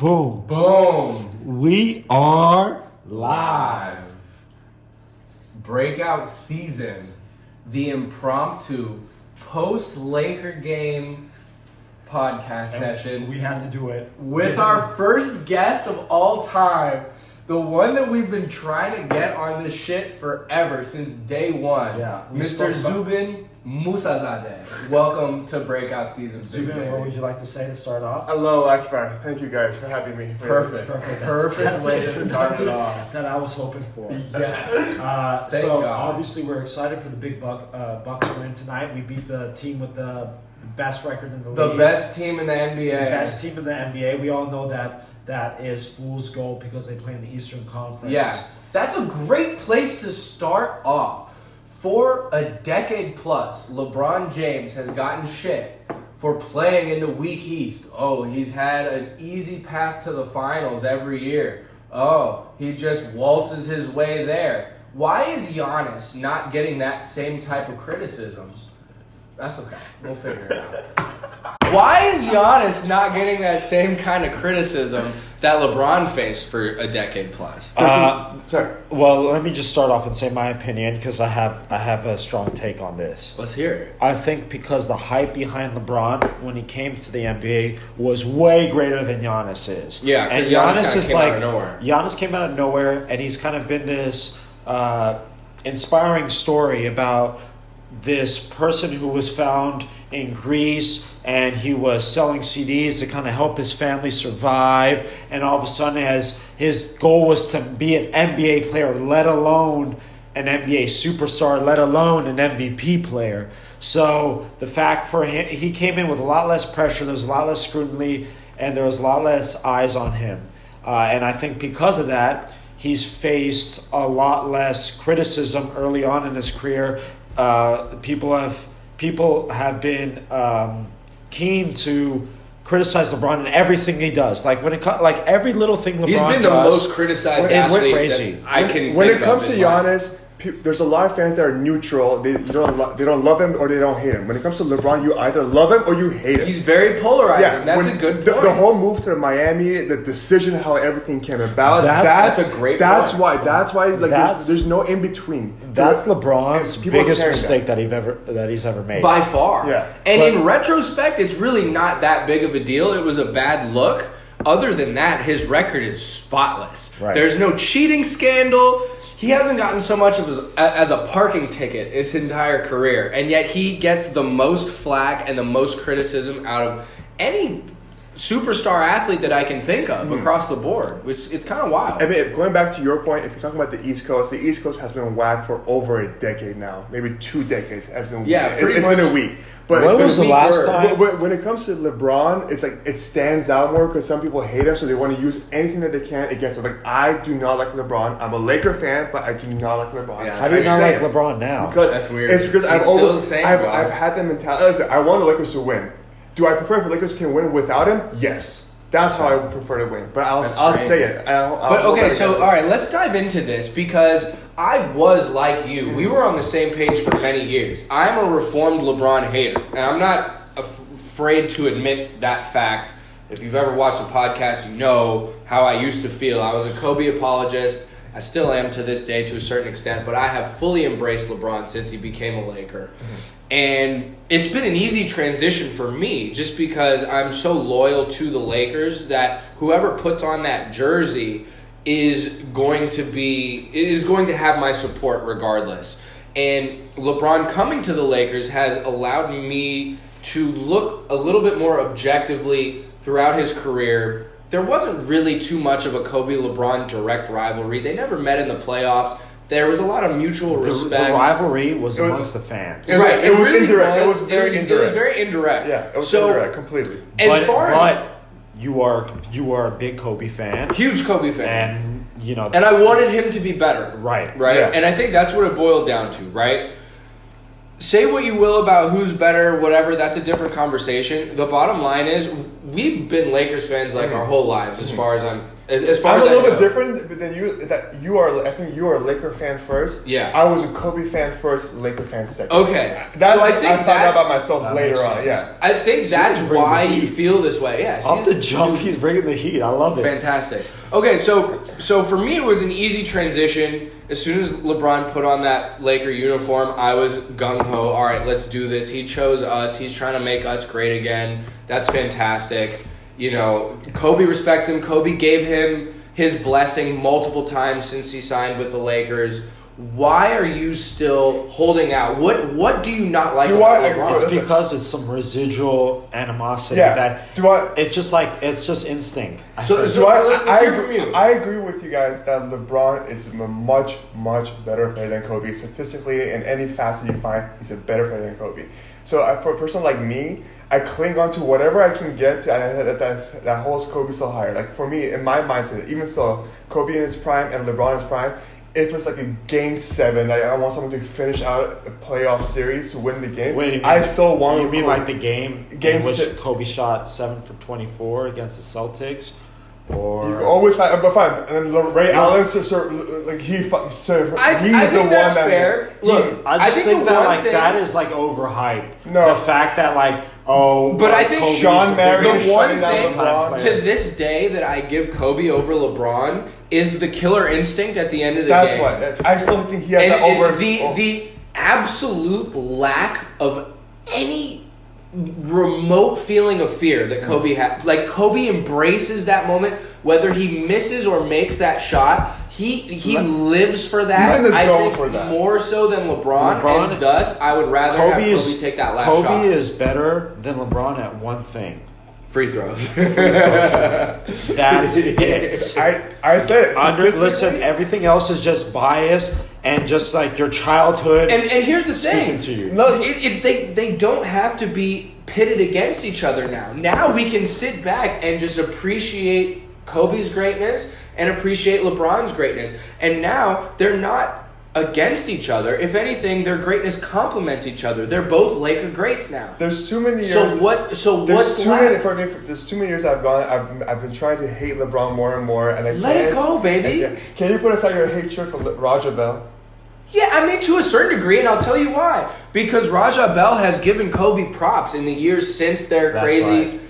Boom. Boom. We are Live. Breakout Season. The impromptu post-Laker game podcast session. We had to do it. With our first guest of all time. The one that we've been trying to get on this shit forever, since day one. Yeah, Mr. Zubin Moussazadeh. Welcome to Breakout Season. Zubin, what would you like to say to start off? Hello, Akbar. Thank you guys for having me. Perfect. Perfect way to start it off. That I was hoping for. Yes. So God. obviously we're excited for the big Bucks win tonight. We beat the team with the best record in the league. The best team in the NBA. The best team in the NBA. We all know that is fool's gold because they play in the Eastern Conference. Yeah. That's a great place to start off. For a decade plus, LeBron James has gotten shit for playing in the weak East. Oh, he's had an easy path to the finals every year. Oh, he just waltzes his way there. Why is Giannis not getting that same type of criticism? That's okay. We'll figure it out. Why is Giannis not getting that same kind of criticism that LeBron faced for a decade plus? Sorry. Well, let me just start off and say my opinion because I have a strong take on this. Let's hear it. I think because the hype behind LeBron when he came to the NBA was way greater than Giannis is. Yeah, and Giannis came out of nowhere. Giannis came out of nowhere, and he's kind of been this inspiring story about this person who was found in Greece, and he was selling CDs to kind of help his family survive, and all of a sudden his goal was to be an NBA player, let alone an NBA superstar, let alone an MVP player. So the fact for him, he came in with a lot less pressure, there was a lot less scrutiny, and there was a lot less eyes on him. And I think because of that, he's faced a lot less criticism early on in his career. People have been keen to criticize LeBron in everything he does. Like every little thing LeBron does. He's been the most criticized athlete crazy. that I can When think it comes of to in life. Giannis, there's a lot of fans that are neutral. They don't love him or they don't hate him. When it comes to LeBron, you either love him or you hate him. He's very polarizing. That's a good point. The whole move to Miami, the decision, how everything came about. That's a great That's point. why. That's why. Like, That's- there's no in between. That's LeBron's People biggest carry mistake that he's ever made. By far. Yeah. And But- in retrospect, it's really not that big of a deal. It was a bad look. Other than that, his record is spotless. Right. There's no cheating scandal. He hasn't gotten so much as a parking ticket his entire career. And yet he gets the most flack and the most criticism out of any superstar athlete that I can think of across the board, which it's kind of wild. I mean, going back to your point, if you're talking about the East Coast has been whacked for over a decade now. Maybe 2 decades has been. Yeah, pretty it's much. been a week. But When was the last time? When it comes to LeBron, it's like it stands out more because some people hate him, so they want to use anything that they can against him. Like, I do not like LeBron. I'm a Laker fan, but I do not like LeBron. Yeah, How do you I not say like it. LeBron now? Because That's weird. It's because He's still the same, bro. I've had the mentality. Listen, I want the Lakers to win. Do I prefer if the Lakers can win without him? Yes. That's how I would prefer to win. But I'll That's say it. But okay, so all right, let's dive into this because I was like you. We were on the same page for many years. I'm a reformed LeBron hater, and I'm not afraid to admit that fact. If you've ever watched the podcast, you know how I used to feel. I was a Kobe apologist. I still am to this day to a certain extent, but I have fully embraced LeBron since he became a Laker. And it's been an easy transition for me just because I'm so loyal to the Lakers that whoever puts on that jersey is going to have my support regardless. And LeBron coming to the Lakers has allowed me to look a little bit more objectively throughout his career. There wasn't really too much of a Kobe-LeBron direct rivalry. They never met in the playoffs. There was a lot of mutual respect. The rivalry was amongst the fans. It was indirect. It was very It was indirect. very indirect. Yeah, it was indirect completely. But you are a big Kobe fan, huge Kobe fan. and you know, And I wanted him to be better. right. Yeah. And I think that's what it boiled down to, right? Say what you will about who's better, whatever, that's a different conversation. The bottom line is we've been Lakers fans like our whole lives as far as As far I'm as a little bit know. different than you. That you are. I think you are a Laker fan first. Yeah. I was a Kobe fan first, Laker fan second. Okay. That's so I I think found out about myself that later makes on. sense. Yeah. I think that's bringing why the you heat. feel this way. Yeah. Off the jump, he's bringing the heat. I love it. Fantastic. Okay, so for me it was an easy transition. As soon as LeBron put on that Laker uniform, I was gung ho. All right, let's do this. He chose us. He's trying to make us great again. That's fantastic. You know, Kobe respects him. Kobe gave him his blessing multiple times since he signed with the Lakers. Why are you still holding out? What do you not like about LeBron? It's because it's some residual animosity Yeah. that it's just instinct. Let's hear from you. I agree with you guys that LeBron is a much better player than Kobe. Statistically, in any facet you find, he's a better player than Kobe. So for a person like me, I cling on to whatever I can get to that holds Kobe so higher. Like for me, in my mindset, even so, Kobe in his prime and LeBron in his prime, if it's like a game 7, like I want someone to finish out a playoff series to win the game. Wait, you mean, I still want. You mean Kobe. like the game in which Kobe shot 7 for 24 against the Celtics, or You can always find, but fine. And then Ray Allen, like he's I the think one that's that. fair. Look, I just think think the that one like thing- that is like overhyped. No. The fact that like But I think Kobe's Sean a Marion big the one shutting down thing LeBron. to this day that I give Kobe over LeBron is the killer instinct at the end of the That's game. what I still think he has And that over. the absolute lack of any remote feeling of fear that Kobe had. Like Kobe embraces that moment, whether he misses or makes that shot. He lives for that. He's in the I zone think for that. more so than LeBron, LeBron- and thus I would rather have Kobe take that last shot. Kobe is better than LeBron at one thing. Free throws. That's it. I said it. Listen, Statistically, everything else is just bias and just like your childhood And here's the speaking thing. to you. No, They don't have to be pitted against each other now. Now we can sit back and just appreciate Kobe's greatness and appreciate LeBron's greatness. And now they're not against each other. If anything, their greatness complements each other. They're both Laker greats now. there's too many years. So what's There's too many. left? There's too many years I've gone. I've been trying to hate LeBron more and more, and I Let it can't. go, baby. I can't. Can you put aside your hatred for Roger Bell? Yeah, I mean, to a certain degree, and I'll tell you why. Because Raja Bell has given Kobe props in the years since their That's crazy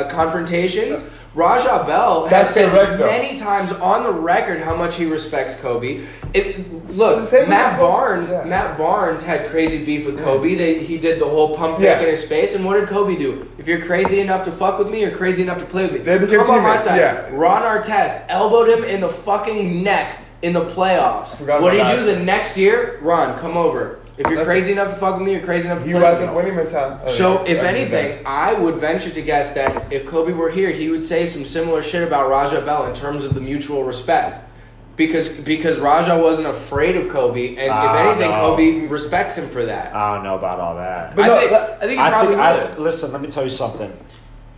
confrontations. Raja Bell has That's said correct, though. many times on the record how much he respects Kobe. Look, Same with Matt Kobe. Barnes. Yeah. Matt Barnes had crazy beef with Kobe. He did the whole pump fake Yeah. in his face. And what did Kobe do? If you're crazy enough to fuck with me, you're crazy enough to play with me. They became Come on my teammates, side. yeah. Ron Artest elbowed him in the fucking neck in the playoffs. Forgot What did about he do that. the next year? Ron, come over. If you're That's crazy enough to fuck with me, you're crazy enough to He play with wasn't me. winning mentality. So, if anything, I would venture to guess that if Kobe were here, he would say some similar shit about Raja Bell in terms of the mutual respect. Because Raja wasn't afraid of Kobe, and if anything, no. Kobe respects him for that. I don't know about all that. But I no, think he probably would. Listen, let me tell you something.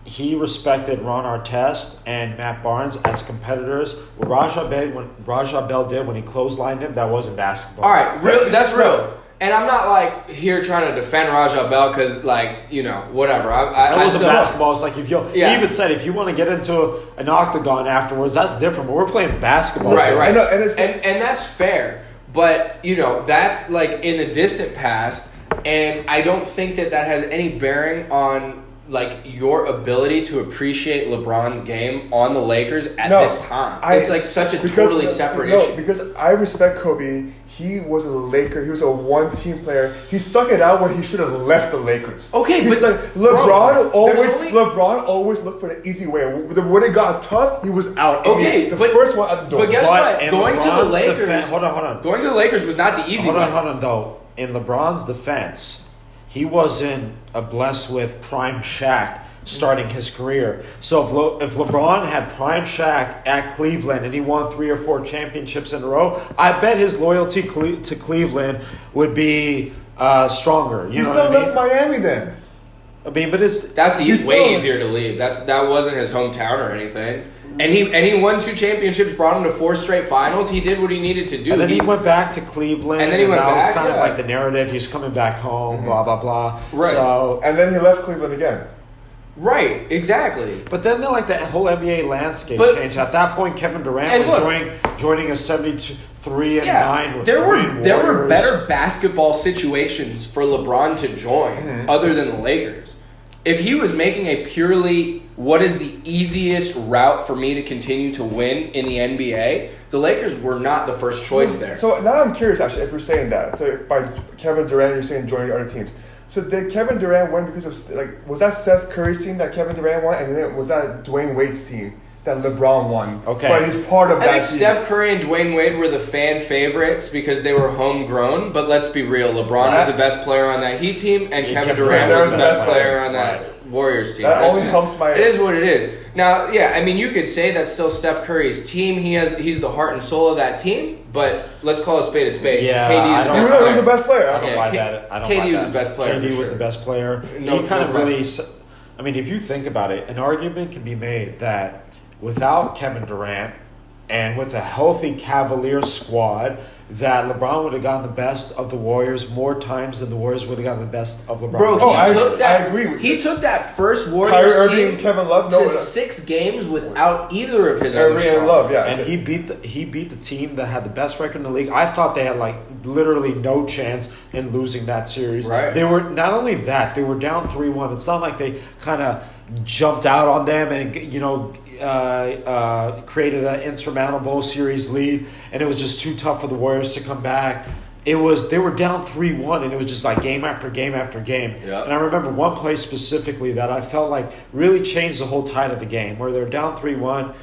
He respected Ron Artest and Matt Barnes as competitors. What Raja Bell did when he clotheslined him, that wasn't basketball. All right, that's real. And I'm not like here trying to defend Raja Bell because, like, you know, whatever. That wasn't basketball. It's like if you Yeah. he even said if you want to get into an octagon afterwards, that's different. But we're playing basketball. Right. I know, and it's And that's fair, but you know that's like in the distant past, and I don't think that has any bearing on like your ability to appreciate LeBron's game on the Lakers at this time. It's like such a totally separate issue. Because I respect Kobe. He was a Laker. He was a one-team player. He stuck it out when he should have left the Lakers. Okay, He's but like LeBron there's LeBron always looked for the easy way. When it got tough, he was out. Okay, the but- first one at the door. but guess what? in Going to the LeBron's Lakers- defense, hold on. Going to the Lakers was not the easy one. Hold on, though. In LeBron's defense, he wasn't blessed with prime Shaq starting his career. So if LeBron had prime Shaq at Cleveland and he won 3 or 4 championships in a row, I bet his loyalty to Cleveland would be stronger. You He know still what I left mean? Miami then. I mean, but it's That's He's way still- easier to leave. That wasn't his hometown or anything. And he won 2 championships, brought him to 4 straight finals. He did what he needed to do. and then he went back to Cleveland, And then he went that was back, kind of yeah. like the narrative. He's coming back home, blah blah blah. Right. So And then he left Cleveland again. Right, exactly. But then the whole NBA landscape changed. At that point, Kevin Durant was joining a 73-9 with there Warriors. were better basketball situations for LeBron to join other than the Lakers. If he was making a purely what is the easiest route for me to continue to win in the NBA, the Lakers were not the first choice there. So now I'm curious, actually, if you're saying that. So by Kevin Durant, you're saying joining other teams. So did Kevin Durant win because of was that Seth Curry's team that Kevin Durant won, and then was that Dwayne Wade's team that LeBron won? Okay, but he's part of that team. I think Steph Curry and Dwayne Wade were the fan favorites because they were homegrown. But let's be real, LeBron was the best player on that Heat team, and Kevin Durant was the best player on that Warriors team. That only helps my. It is what it is. Now, yeah, I mean, you could say that's still Steph Curry's team. He's the heart and soul of that team. But let's call a spade a spade. Yeah, KD was the best player. I don't buy that. KD was the best player. KD was the best player. No, he kind of really. I mean, if you think about it, an argument can be made that without Kevin Durant and with a healthy Cavaliers squad, that LeBron would have gotten the best of the Warriors more times than the Warriors would have gotten the best of LeBron. Bro, I agree with he you. took that first Warriors Kyrie Irving team and Kevin Love, to 6 games without either of his other Irving and Love, yeah. And he beat the team that had the best record in the league. I thought they had literally no chance in losing that series. Right. They were not only that, they were down 3-1. It's not like they kind of jumped out on them and created an insurmountable series lead, and it was just too tough for the Warriors to come back. They were down 3-1, and it was just game after game after game. Yeah. And I remember one play specifically that I felt like really changed the whole tide of the game, where they're down 3-1,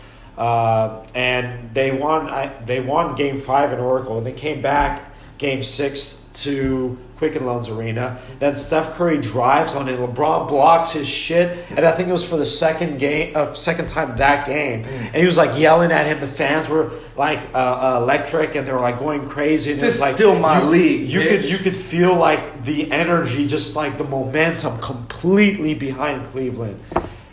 and they won Game 5 in Oracle, and they came back Game 6 to Quicken Loans Arena. Then Steph Curry drives on it. LeBron blocks his shit, and I think it was for the second time that game. And he was yelling at him. The fans were electric, and they were going crazy. And This it was is still my league. You could feel the energy, just the momentum completely behind Cleveland,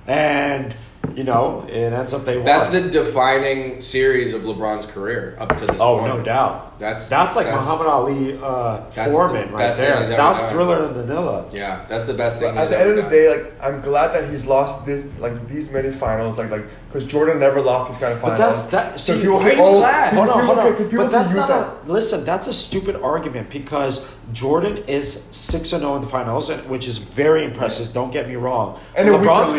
and. It ends up they won. That's the defining series of LeBron's career up to this point. Oh, no doubt. That's Muhammad Ali Foreman right there. That's Thriller and Manila. Yeah, that's the best thing. At the end of the day, I'm glad that he's lost these many finals, because Jordan never lost these kind of finals. But that's So see, people hold on. But that's a stupid argument, because Jordan is 6-0 in the finals, which is very impressive. Don't get me wrong. And LeBron's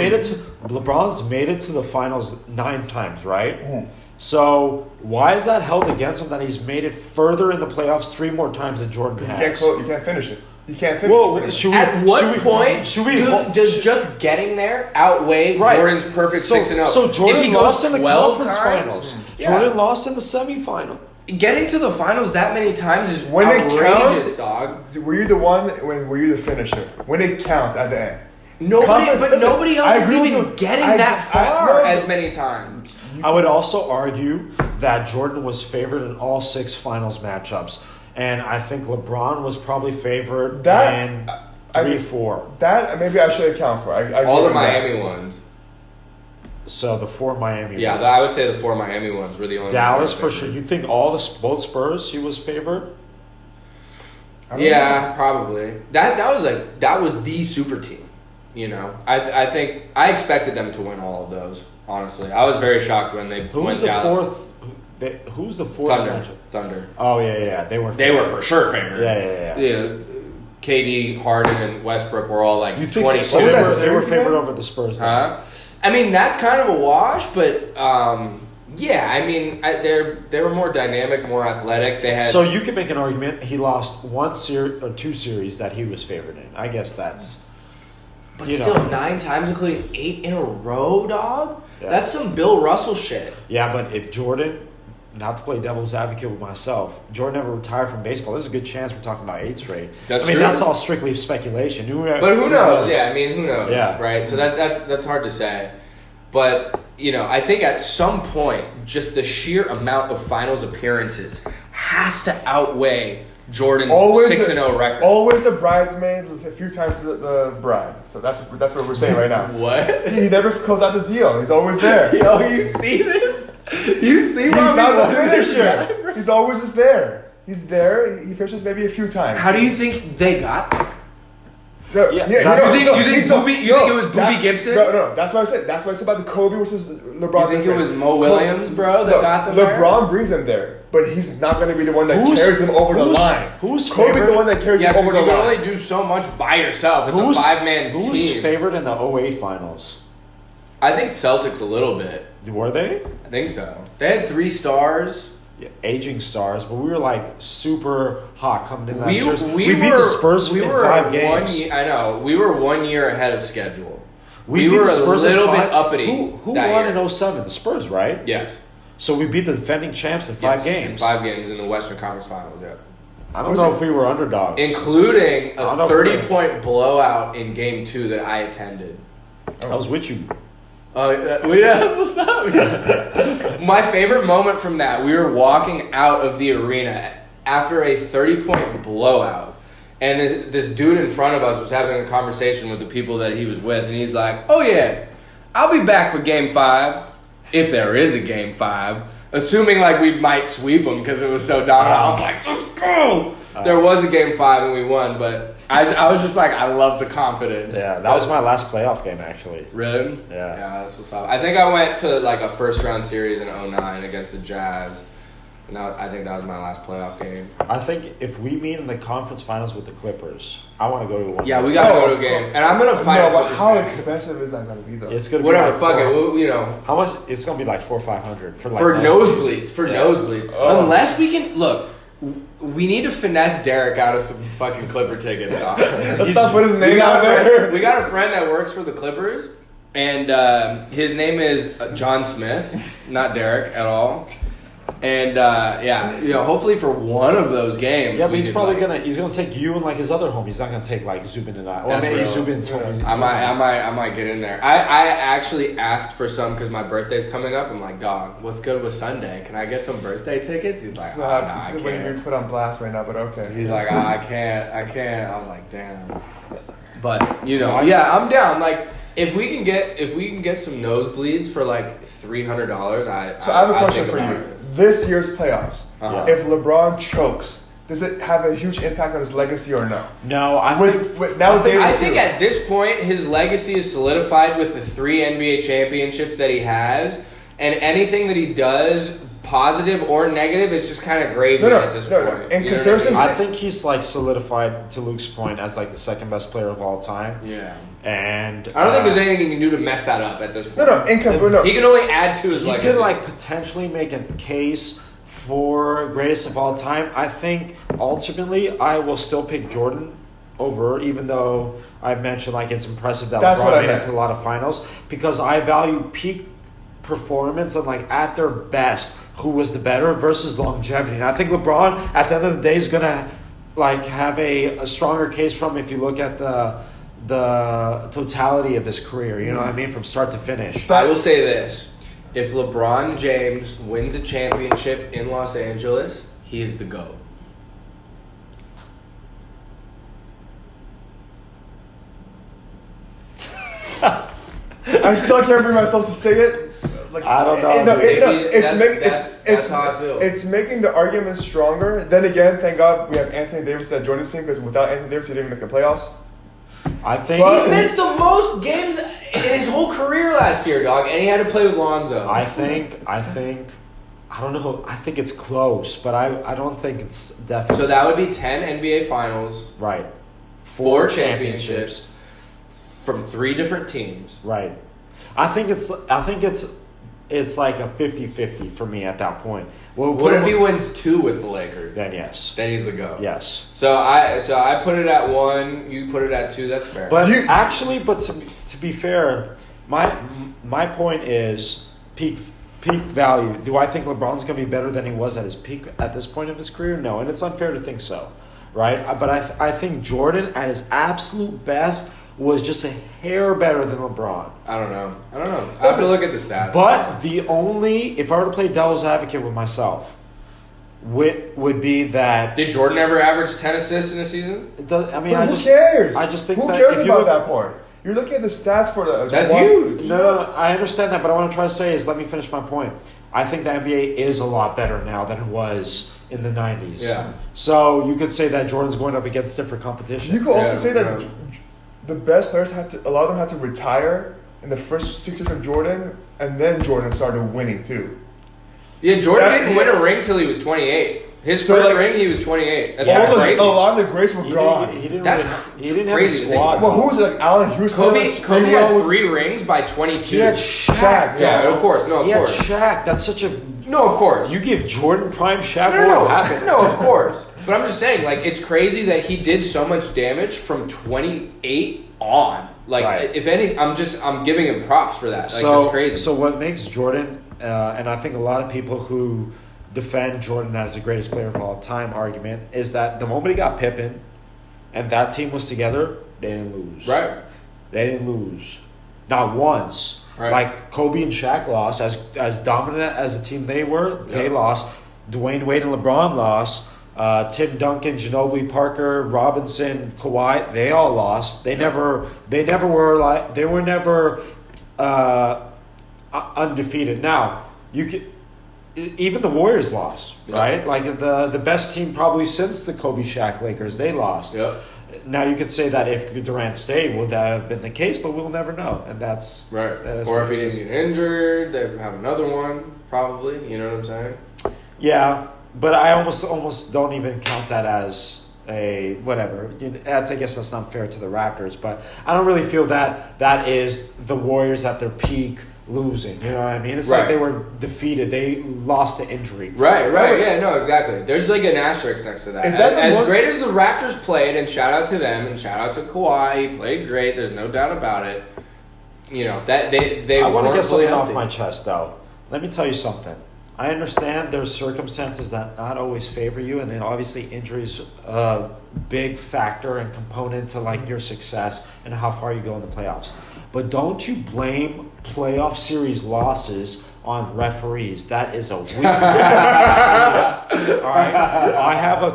made it to the finals 9 times, right? Mm. So why is that held against him that he's made it further in the playoffs 3 more times than Jordan has? You can't finish it. You can't finish Well, it. At what point does just getting there outweigh Jordan's perfect 6-0? So Jordan lost in the conference times, finals. Yeah. Jordan lost in the semifinal. Getting to the finals that many times is When it outrageous, counts, dog. were you the finisher? When it counts at the end. Nobody else is even getting that far as many times. I would also argue that Jordan was favored in all 6 finals matchups. And I think LeBron was probably favored in 3-4. That maybe I should account for. All the Miami ones. So the 4 Miami ones. Yeah, I would say the 4 Miami ones were the only Dallas ones. for sure. You think both Spurs he was favored? Yeah, probably. That was the super team. I think I expected them to win all of those. Honestly, I was very shocked when they went Dallas. Who's the fourth? Thunder. Oh yeah. They were for sure favored. Yeah. KD, Harden, and Westbrook were all 20. They were favored over the Spurs. I mean, that's kind of a wash, but yeah. I mean, they were more dynamic, more athletic. They had. So you could make an argument he lost 1 series or 2 series that he was favored in. I guess that's. But still, 9 times, including 8 in a row, dog. Yeah. That's some Bill Russell shit. Yeah, but if Jordan, not to play devil's advocate with myself, Jordan never retired from baseball, there's a good chance we're talking about 8 straight. That's true. That's all strictly speculation. But who knows? Yeah, I mean, who knows? Yeah. Right? So that's hard to say. But, I think at some point, just the sheer amount of finals appearances has to outweigh Jordan's 6-0 record. Always the bridesmaid, a few times the bride. So that's what we're saying right now. What? He never closed out the deal. He's always there. Yo, you see this? You see He's not the finisher. He's always just there. He's there. He finishes maybe a few times. How do you think they got there? No, Yeah, You think it was Boobie Gibson? No. That's what I said. That's what I said about the Kobe versus LeBron. You think it was Mo Williams, bro, that got them there? LeBron brings them there, but he's not going to be the one that carries them over the line. Who's Kobe's favored? the one that carries them over the you line. can only do so much by yourself. It's a 5-man team. Who's favored in the 08 finals? I think Celtics a little bit. Were they? I think so. They had 3 stars. Yeah, aging stars, but we were like super hot coming in that We series. We beat the Spurs in 5 games. I know. We were 1 year ahead of schedule. We were beat the Spurs a little in 5. bit uppity. Who that won year. in 07? The Spurs, right? Yes. So we beat the defending champs in 5 games. In 5 games in the Western Conference Finals, yeah. I don't know if we were underdogs. Including a 30-point blowout in Game 2 that I attended. I was with you. What's up? My favorite moment from that, we were walking out of the arena after a 30-point blowout, and this dude in front of us was having a conversation with the people that he was with, and he's like, "Oh yeah, I'll be back for Game 5, if there is a Game 5," assuming like we might sweep them because it was so dominant. I was like, "Let's go!" There was a Game 5 and we won, but I was just like, I love the confidence. Yeah, that was my last playoff game, actually. Really? Yeah. Yeah, that's what's up. I think I went to like a first round series in 09 against the Jazz. And I think that was my last playoff game. I think if we meet in the conference finals with the Clippers, I want to go to one. Yeah, we got to go to a game. And I'm going to fight. No, but how expensive is that going to be, though? It's going to whatever, be fuck like it. You know. How much? It's going to be like $400 or $500 for like nosebleeds. For yeah. nosebleeds. Oh. Unless we can look. We need to finesse Derek out of some fucking Clipper tickets. Let's not put his name out there. We got a friend that works for the Clippers, and his name is John Smith, not Derek at all. And yeah, you know, hopefully for one of those games. Yeah, but he's probably gonna take you and like his other homies. He's not gonna take like Zubin and I. Well, maybe Zubin's homie. I might get in there. I actually asked for some because my birthday's coming up. I'm like, dog, what's good with Sunday? Can I get some birthday tickets? He's like, this is when you're put on blast right now, but okay. He's like, I can't. I was like, damn. But you know, yeah, I'm down. Like, if we can get some nosebleeds for like $300, So I have a question for you. This year's playoffs, if LeBron chokes, does it have a huge impact on his legacy or no? No, I think at this point his legacy is solidified with the 3 NBA championships that he has, and anything that he does, positive or negative, is just kind of gravy at this point. In comparison, I think he's like solidified, to Luke's point, as like the second best player of all time. Yeah. And I don't think there's anything he can do to mess that up at this point. No. He can only add to his legacy. He could like potentially make a case for greatest of all time. I think ultimately I will still pick Jordan over, even though I mentioned like it's impressive that LeBron made it to a lot of finals, because I value peak performance and like at their best who was the better versus longevity. And I think LeBron at the end of the day is gonna like have a stronger case from, if you look at the totality of his career, you know what I mean, from start to finish. I will say this: if LeBron James wins a championship in Los Angeles, he is the GOAT. I still can't bring myself to say it. Like, I don't know. That's how I feel. It's making the argument stronger. Then again, thank God we have Anthony Davis that joined this team, because without Anthony Davis, he didn't make the playoffs. I think he missed the most games in his whole career last year, dog, and he had to play with Lonzo. I think I don't know. I think it's close, but I don't think it's definitely. So that would be 10 NBA Finals, right? 4 championships from 3 different teams, right? I think it's like a 50-50 for me at that point. Well, what if he wins 2 with the Lakers? Then yes. Then he's the GOAT. Yes. So I put it at 1. You put it at 2. That's fair. But to be fair, my point is peak value. Do I think LeBron's going to be better than he was at his peak at this point of his career? No, and it's unfair to think so, right? But I think Jordan at his absolute best was just a hair better than LeBron. I don't know. I have to look at the stats. But if I were to play devil's advocate with myself, would be that... Did Jordan ever average 10 assists in a season? Who cares? I just think who cares about that part? You're looking at the stats for the... That's huge. No, I understand that, but what I want to try to say is, let me finish my point. I think the NBA is a lot better now than it was in the 90s. Yeah. So you could say that Jordan's going up against different competition. You could also say that the best players a lot of them had to retire in the first 6 years of Jordan, and then Jordan started winning too. Yeah, Jordan didn't win a ring till he was 28. His first ring, he was 28. That's crazy. A lot of the greats were gone. He didn't have a squad. Well, who was it? Like Allen Houston? Kobe had 3 rings by 22. He had Shaq. Yeah, of course. No, of course. He had Shaq. That's such a... No, of course. You give Jordan prime Shaq, No, what happened? No, of course. But I'm just saying, like, it's crazy that he did so much damage from 28 on. Like, if any, I'm giving him props for that. Like, that's crazy. So what makes Jordan, and I think a lot of people who defend Jordan as the greatest player of all time argument, is that the moment he got Pippen and that team was together, they didn't lose. Right. They didn't lose. Not once. Right. Like Kobe and Shaq lost. As dominant as the team they were, they lost. Dwayne Wade and LeBron lost. Tim Duncan, Ginobili, Parker, Robinson, Kawhi, they all lost. They never were undefeated. Now, even the Warriors lost, right? Like the best team probably since the Kobe Shaq Lakers, they lost. Yep. Now you could say that if Durant stayed, would that have been the case? But we'll never know, and that's right. That is or if he didn't get injured, they'd have another one probably. You know what I'm saying? Yeah, but I almost don't even count that as a whatever. I guess that's not fair to the Raptors, but I don't really feel that is the Warriors at their peak losing. You know what I mean? It's like they were defeated. They lost to injury. Right. Yeah, no, exactly. There's like an asterisk next to that. As great as the Raptors played, and shout out to them, and shout out to Kawhi, he played great. There's no doubt about it. You know, that they I want to get something healthy. off my chest, though. Let me tell you something. I understand there's circumstances that not always favor you, and then obviously injuries a big factor and component to like your success and how far you go in the playoffs. But don't you blame playoff series losses on referees. That is a weak. All right, I have a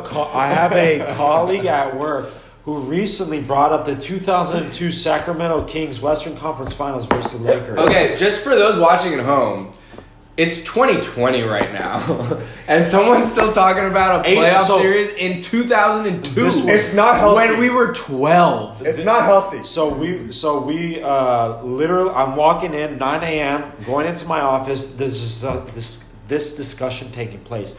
colleague at work who recently brought up the 2002 Sacramento Kings Western Conference Finals versus the Lakers. Okay, just for those watching at home, it's 2020 right now, and someone's still talking about a playoff series in 2002. It's not healthy. When we were 12. It's not healthy. So we literally, I'm walking in 9 a.m., going into my office. This discussion taking place,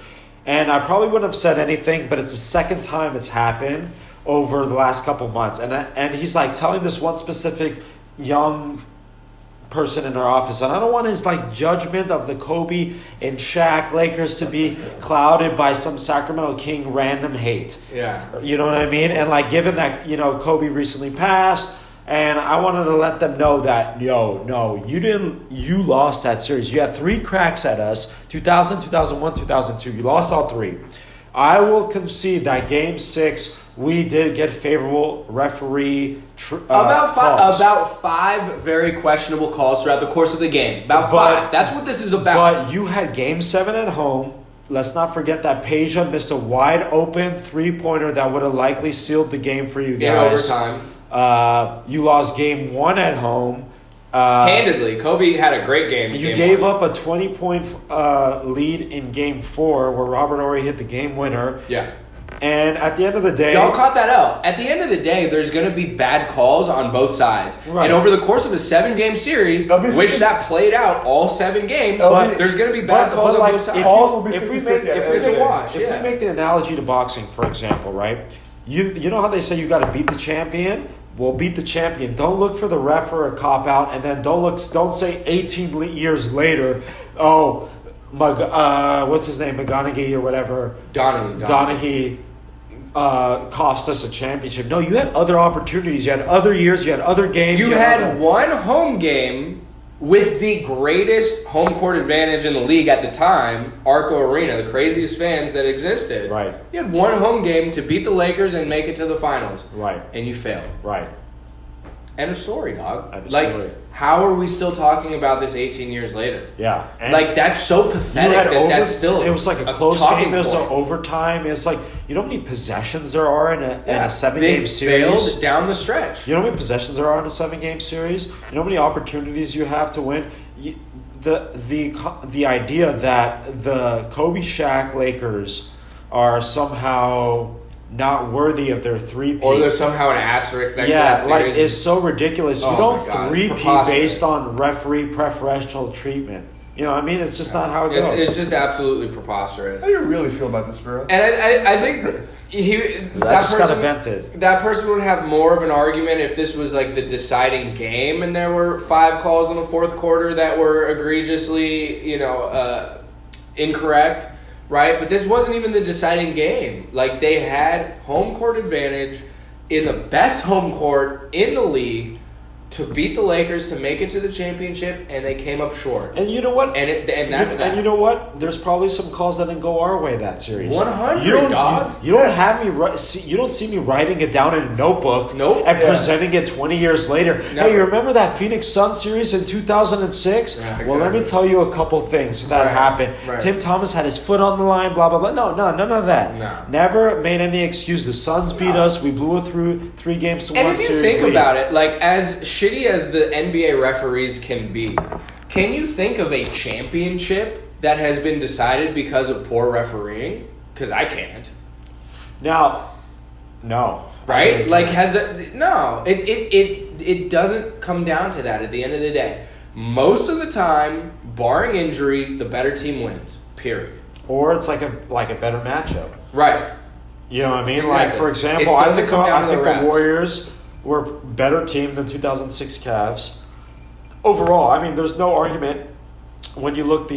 and I probably wouldn't have said anything, but it's the second time it's happened over the last couple months, and he's like telling this one specific young person in our office, and I don't want his like judgment of the Kobe and Shaq Lakers to be clouded by some Sacramento King random hate. Yeah, you know what I mean. And like, given that Kobe recently passed, and I wanted to let them know that no, you lost that series. You had 3 cracks at us: 2000, 2001, 2002. You lost all 3. I will concede that Game 6. We did get favorable referee about 5 very questionable calls throughout the course of the game. About 5. That's what this is about. But you had Game 7 at home. Let's not forget that Peja missed a wide open 3-pointer that would have likely sealed the game for you guys. In overtime. You lost Game 1 at home. Handedly. Kobe had a great game. You gave up a 20-point lead in Game 4 where Robert Horry hit the game winner. Yeah. And at the end of the day... Y'all caught that out. At the end of the day, there's going to be bad calls on both sides. Right. And over the course of a 7-game series, which that played out all 7 games, there's going to be bad calls on both sides. If we make the analogy to boxing, for example, right? You know how they say you got to beat the champion? Well, beat the champion. Don't look for the ref or a cop-out, and then don't say 18 years later, what's his name, McGonaghy or whatever. Donaghy cost us a championship. No, you had other opportunities. You had other years. You had other games. You had one home game with the greatest home court advantage in the league at the time, Arco Arena, the craziest fans that existed. Right. You had one home game to beat the Lakers and make it to the finals. Right. And you failed. Right. End of story, dog. End of story. How are we still talking about this 18 years later? Yeah. And that's so pathetic that's still it was like a close game. It was an overtime. It's like, you know how many possessions there are in a 7-game series? They failed down the stretch. You know how many possessions there are in a 7-game series? You know how many opportunities you have to win? The idea that the Kobe Shaq Lakers are somehow not worthy of their three-peat. Or there's somehow an asterisk next to that series. it's so ridiculous. You Oh don't my God, it's three-peat preposterous. based on referee preferential treatment. You know what I mean? It's just not how it goes. It's just absolutely preposterous. How do you really feel about this, bro? And I think That just got vented. That person would have more of an argument if this was like the deciding game and there were 5 calls in the fourth quarter that were egregiously, incorrect, right? But this wasn't even the deciding game. Like, they had home court advantage in the best home court in the league to beat the Lakers to make it to the championship, and they came up short. And you know what? And that's that. And you know what? There's probably some calls that didn't go our way that series. 100, You don't, dog. you don't have me. You don't see me writing it down in a notebook. Nope. And Yeah. presenting it 20 years later. Never. Hey, you remember that Phoenix Suns series in 2006? Yeah, Well, let me exactly. tell you a couple things that Right, happened. right. Tim Thomas had his foot on the line. Blah blah blah. No, none of that. No. Never made any excuse. The Suns beat us. We blew it through 3 games to And 1 if you series think lead. about it, like, as shitty as the NBA referees can be, can you think of a championship that has been decided because of poor refereeing? Because I can't. Now, no. I Right? really Like, can't. it doesn't come down to that at the end of the day. Most of the time, barring injury, the better team wins. Period. Or it's like a better matchup. Right. You know what I mean? Exactly. Like, for example, It I doesn't think, come down I to think the the refs. Warriors were a better team than 2006 Cavs. Overall, I mean, there's no argument when you look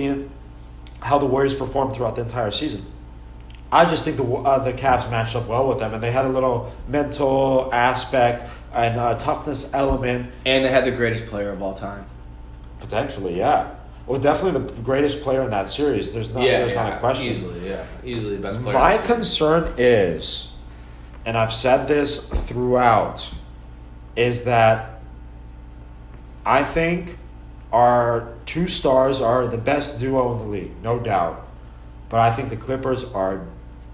how the Warriors performed throughout the entire season. I just think the Cavs matched up well with them, and they had a little mental aspect and toughness element. And they had the greatest player of all time. Potentially, yeah. Well, definitely the greatest player in that series. There's not a question. Easily the best player. My in the season. concern is, and I've said this throughout, is that I think our 2 stars are the best duo in the league, no doubt. But I think the Clippers are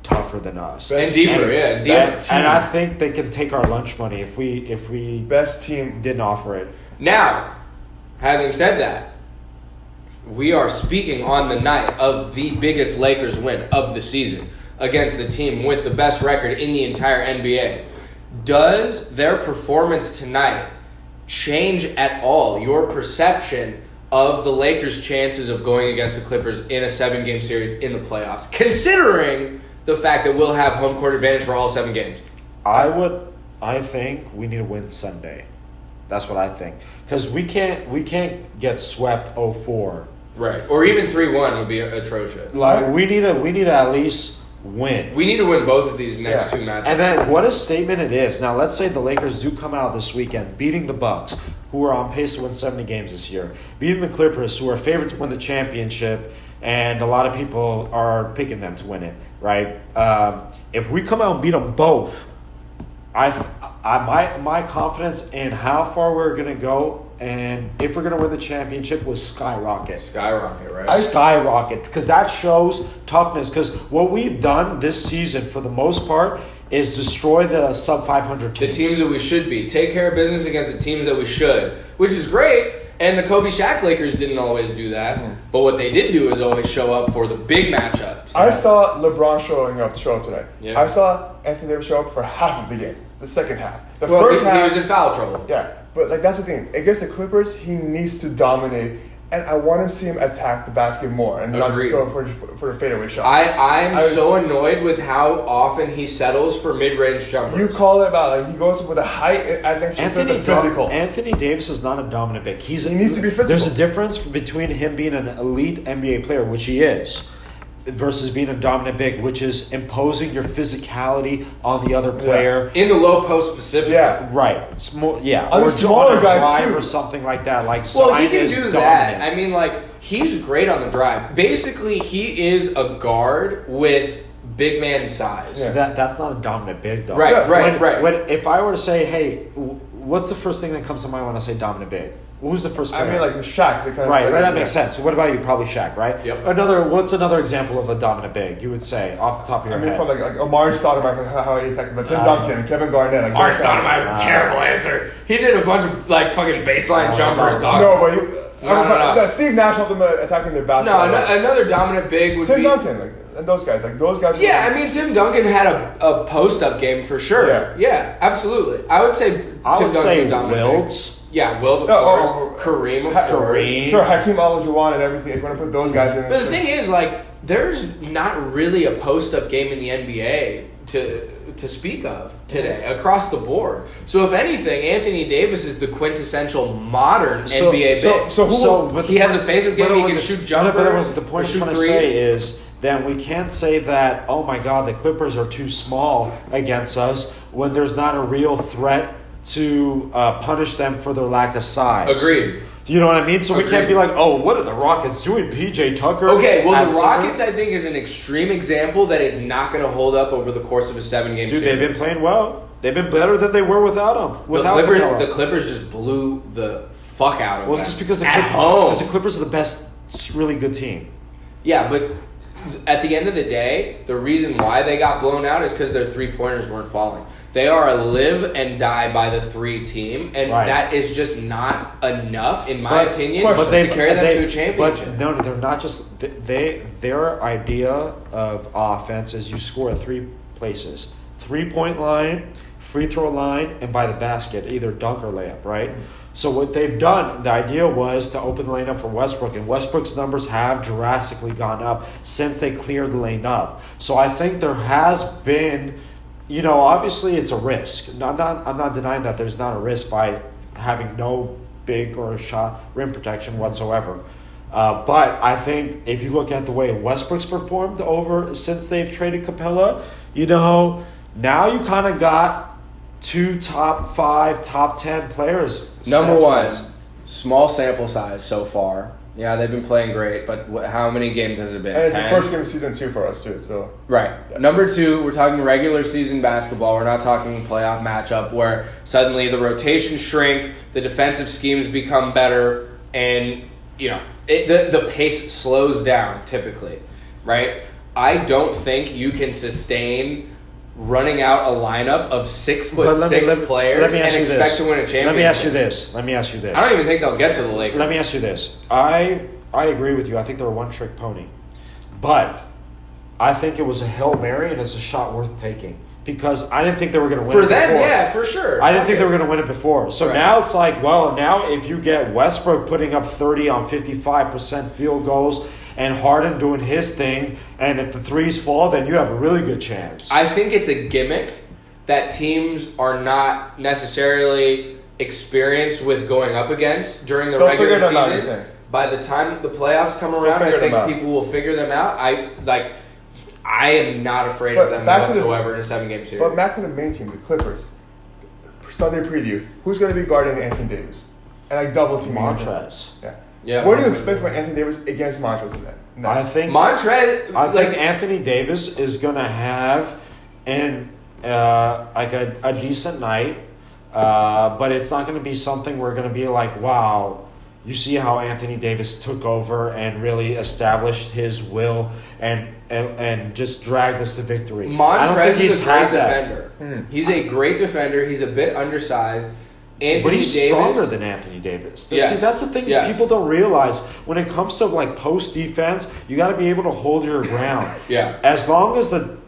tougher than us. And deeper, yeah. Deeper. And I think they can take our lunch money if we Best team. didn't offer it. Now, having said that, we are speaking on the night of the biggest Lakers win of the season against the team with the best record in the entire NBA. Does their performance tonight change at all your perception of the Lakers' chances of going against the Clippers in a 7-game series in the playoffs, considering the fact that we'll have home court advantage for all 7 games? I think we need to win Sunday. That's what I think. Because we can't get swept 0-4. Right. Or even 3-1 would be atrocious. Like we need to at least win. We need to win both of these next 2 matches. And then what a statement it is. Now let's say the Lakers do come out this weekend beating the Bucks, who are on pace to win 70 games this year, beating the Clippers, who are favored to win the championship, and a lot of people are picking them to win it, right? If we come out and beat them both, my confidence in how far we're gonna go and if we're gonna win the championship will skyrocket. Skyrocket, right? Skyrocket, because that shows toughness. Because what we've done this season, for the most part, is destroy the sub 500 The teams. teams that we should be. Take care of business against the teams that we should, which is great. And the Kobe Shaq Lakers didn't always do that. But what they did do is always show up for the big matchups. I saw LeBron show up today. Yeah. I saw Anthony Davis show up for half of the game, the second half. The Well, first he half, was in foul trouble. yeah. But like that's the thing. Against the Clippers, he needs to dominate, and I want to see him attack the basket more and not just Agreed. go for a fadeaway shot. I'm I was- so annoyed with how often he settles for mid-range jumpers. You call it about like he goes with a height. I think just the physical. Anthony Davis is not a dominant big. He needs to be physical. There's a difference between him being an elite NBA player, which he is, versus being a dominant big, which is imposing your physicality on the other player. in the low post specifically. Yeah. Right. On the smaller on a guys, drive too. or something like that. Like Well, he Zion can is do dominant. that. I mean, like, he's great on the drive. Basically, he is a guard with big man size. So that's not a dominant big, though. Right, Yeah. right. If I were to say, hey, what's the first thing that comes to mind when I say dominant big? Who's the first player? I mean, like the Shaq. The kind Right, of that makes sense. So what about you? Probably Shaq, right? Yep. What's another example of a dominant big? You would say off the top of your I mean, head. from like Omar Stoudemire, how he attacked him, but Tim Duncan, Kevin Garnett. Like Mark those guys. Stoudemire's a terrible answer. He did a bunch of, like, fucking baseline jumpers, dog. No, but No. Steve Nash helped them attacking their basketball. Another dominant big would Tim be Duncan, and those guys. Yeah, I mean, Tim Duncan had a post-up game for sure. Yeah, absolutely. I would say Tim Duncan dominant. Wilds. Yeah, Wilt, of course. Kareem, of course. Sure, Hakeem Olajuwon and everything. If you want to put those guys in. But the thing is, there's not really a post-up game in the NBA to speak of today across the board. So if anything, Anthony Davis is the quintessential modern NBA big. He has a face-up game. He can shoot jumpers. The point I'm trying to say is that we can't say that, oh my God, the Clippers are too small against us when there's not a real threat to punish them for their lack of size. Agreed. You know what I mean? So we can't be like, oh, what are the Rockets doing? PJ Tucker? Okay, well, the Rockets, I think, is an extreme example that is not going to hold up over the course of a 7-game series. Dude, they've been playing well. They've been better than they were without him. The Clippers just blew the fuck out of them. Well, just because the Clippers are the best, really good team. Yeah, but at the end of the day, the reason why they got blown out is because their three-pointers weren't falling. They are a live and die by the 3 team, and that is just not enough, in my opinion, to carry them to a championship. But no, they're not just their idea of offense is you score at 3 places: 3-point line, free throw line, and by the basket, either dunk or layup. Right. So what they've done, the idea was to open the lane up for Westbrook, and Westbrook's numbers have drastically gone up since they cleared the lane up. So I think there has been. Obviously it's a risk. I'm not denying that there's not a risk by having no big or shot rim protection whatsoever. But I think if you look at the way Westbrook's performed since they've traded Capella, now you kind of got 2 top 5, top 10 players. Number 1, small sample size so far. Yeah, they've been playing great, but how many games has it been? And it's 10? The first game of season 2 for us too. So right. Yeah. Number 2, we're talking regular season basketball. We're not talking playoff matchup where suddenly the rotations shrink, the defensive schemes become better, and the pace slows down typically. Right. I don't think you can sustain running out a lineup of 6'6" players and expect to win a championship. Let me ask you this. I don't even think they'll get to the Lakers. Let me ask you this. I agree with you. I think they're a one-trick pony. But I think it was a Hail Mary and it's a shot worth taking. Because I didn't think they were going to win it before. For them, yeah, for sure. I didn't think they were going to win it before. So now it's like, now if you get Westbrook putting up 30 on 55% field goals and Harden doing his thing, and if the threes fall, then you have a really good chance. I think it's a gimmick that teams are not necessarily experienced with going up against during the regular season. By the time the playoffs come around, I think people will figure them out. I am not afraid of them whatsoever in a 7-game series. But back to the main team, the Clippers. Sunday preview. Who's going to be guarding Anthony Davis? And double team Montrez. Yeah. What do you expect from Anthony Davis against Montrez then? No. I think Anthony Davis is going to have a decent night, but it's not going to be something we're going to be like, wow, you see how Anthony Davis took over and really established his will and just dragged us to victory. Montrez is a great defender. He's a great defender. He's a bit undersized. But he's stronger than Anthony Davis. See, that's the thing people don't realize. When it comes to post defense, you got to be able to hold your ground. Yeah. As long as the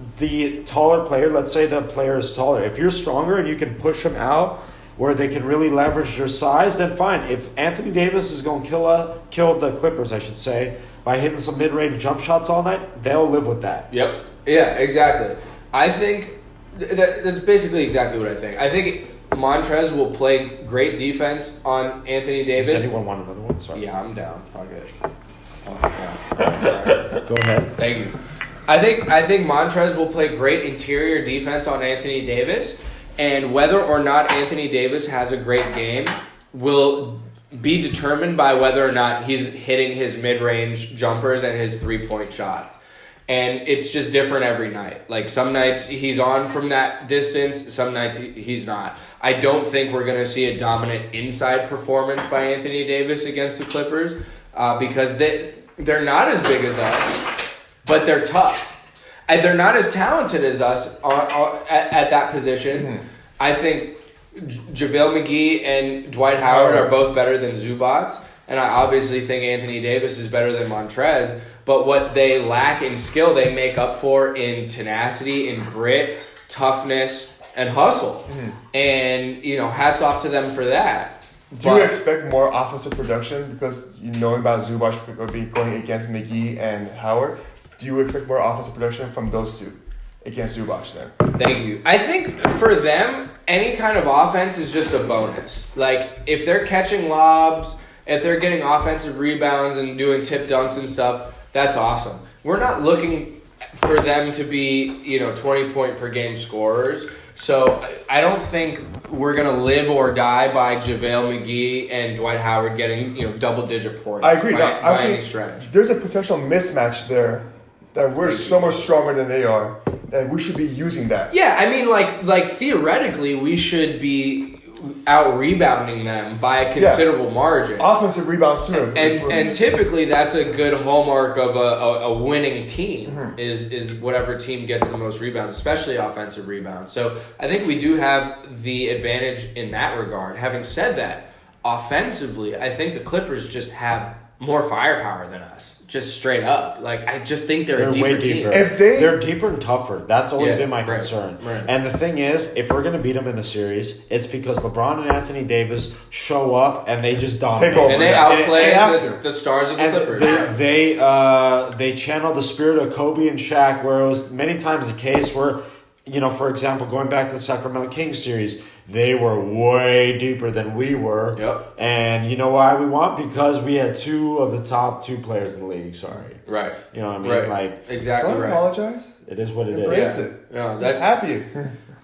taller player, let's say the player is taller, if you're stronger and you can push them out where they can really leverage your size, then fine. If Anthony Davis is going to kill the Clippers, I should say, by hitting some mid-range jump shots all night, they'll live with that. Yep. Yeah, exactly. I think that's basically exactly what I think. I think Montrez will play great defense on Anthony Davis. Does anyone want another one? Sorry. Yeah, I'm down. Fuck it. Go ahead. Thank you. I think Montrez will play great interior defense on Anthony Davis, and whether or not Anthony Davis has a great game will be determined by whether or not he's hitting his mid-range jumpers and his three-point shots. And it's just different every night. Some nights he's on from that distance, some nights he's not. I don't think we're going to see a dominant inside performance by Anthony Davis against the Clippers because they're not as big as us, but they're tough. And they're not as talented as us at that position. Mm-hmm. I think JaVale McGee and Dwight Howard are both better than Zubats. and I obviously think Anthony Davis is better than Montrez, but what they lack in skill, they make up for in tenacity, in grit, toughness, and hustle. And, hats off to them for that. Do you expect more offensive production because knowing about Zubac will be going against McGee and Howard? Do you expect more offensive production from those two against Zubac then? Thank you. I think for them, any kind of offense is just a bonus. Like, if they're catching lobs, if they're getting offensive rebounds and doing tip dunks and stuff, that's awesome. We're not looking for them to be, 20-point per game scorers. So I don't think we're going to live or die by JaVale McGee and Dwight Howard getting, double-digit points. I agree. By any stretch. There's a potential mismatch there that we're so much stronger than they are that we should be using that. Yeah, I mean, like theoretically, we should be out-rebounding them by a considerable margin. Offensive rebounds too. And typically that's a good hallmark of a winning team is whatever team gets the most rebounds, especially offensive rebounds. So I think we do have the advantage in that regard. Having said that, offensively, I think the Clippers just have more firepower than us, just straight up. Like, I just think they're a deeper way deeper. team. They're deeper and tougher. That's always been my concern. Right. And the thing is, if we're going to beat them in a series, it's because LeBron and Anthony Davis show up and they just dominate. Take over. And they outplay the stars of the Clippers. They channel the spirit of Kobe and Shaq, where it was many times the case where, for example, going back to the Sacramento Kings series, they were way deeper than we were. Yep. And you know why we won? Because we had two of the top two players in the league. Sorry. Right. You know what I mean? Right. Like, exactly don't right. apologize. It is what it Embrace is. it. No, I'm happy.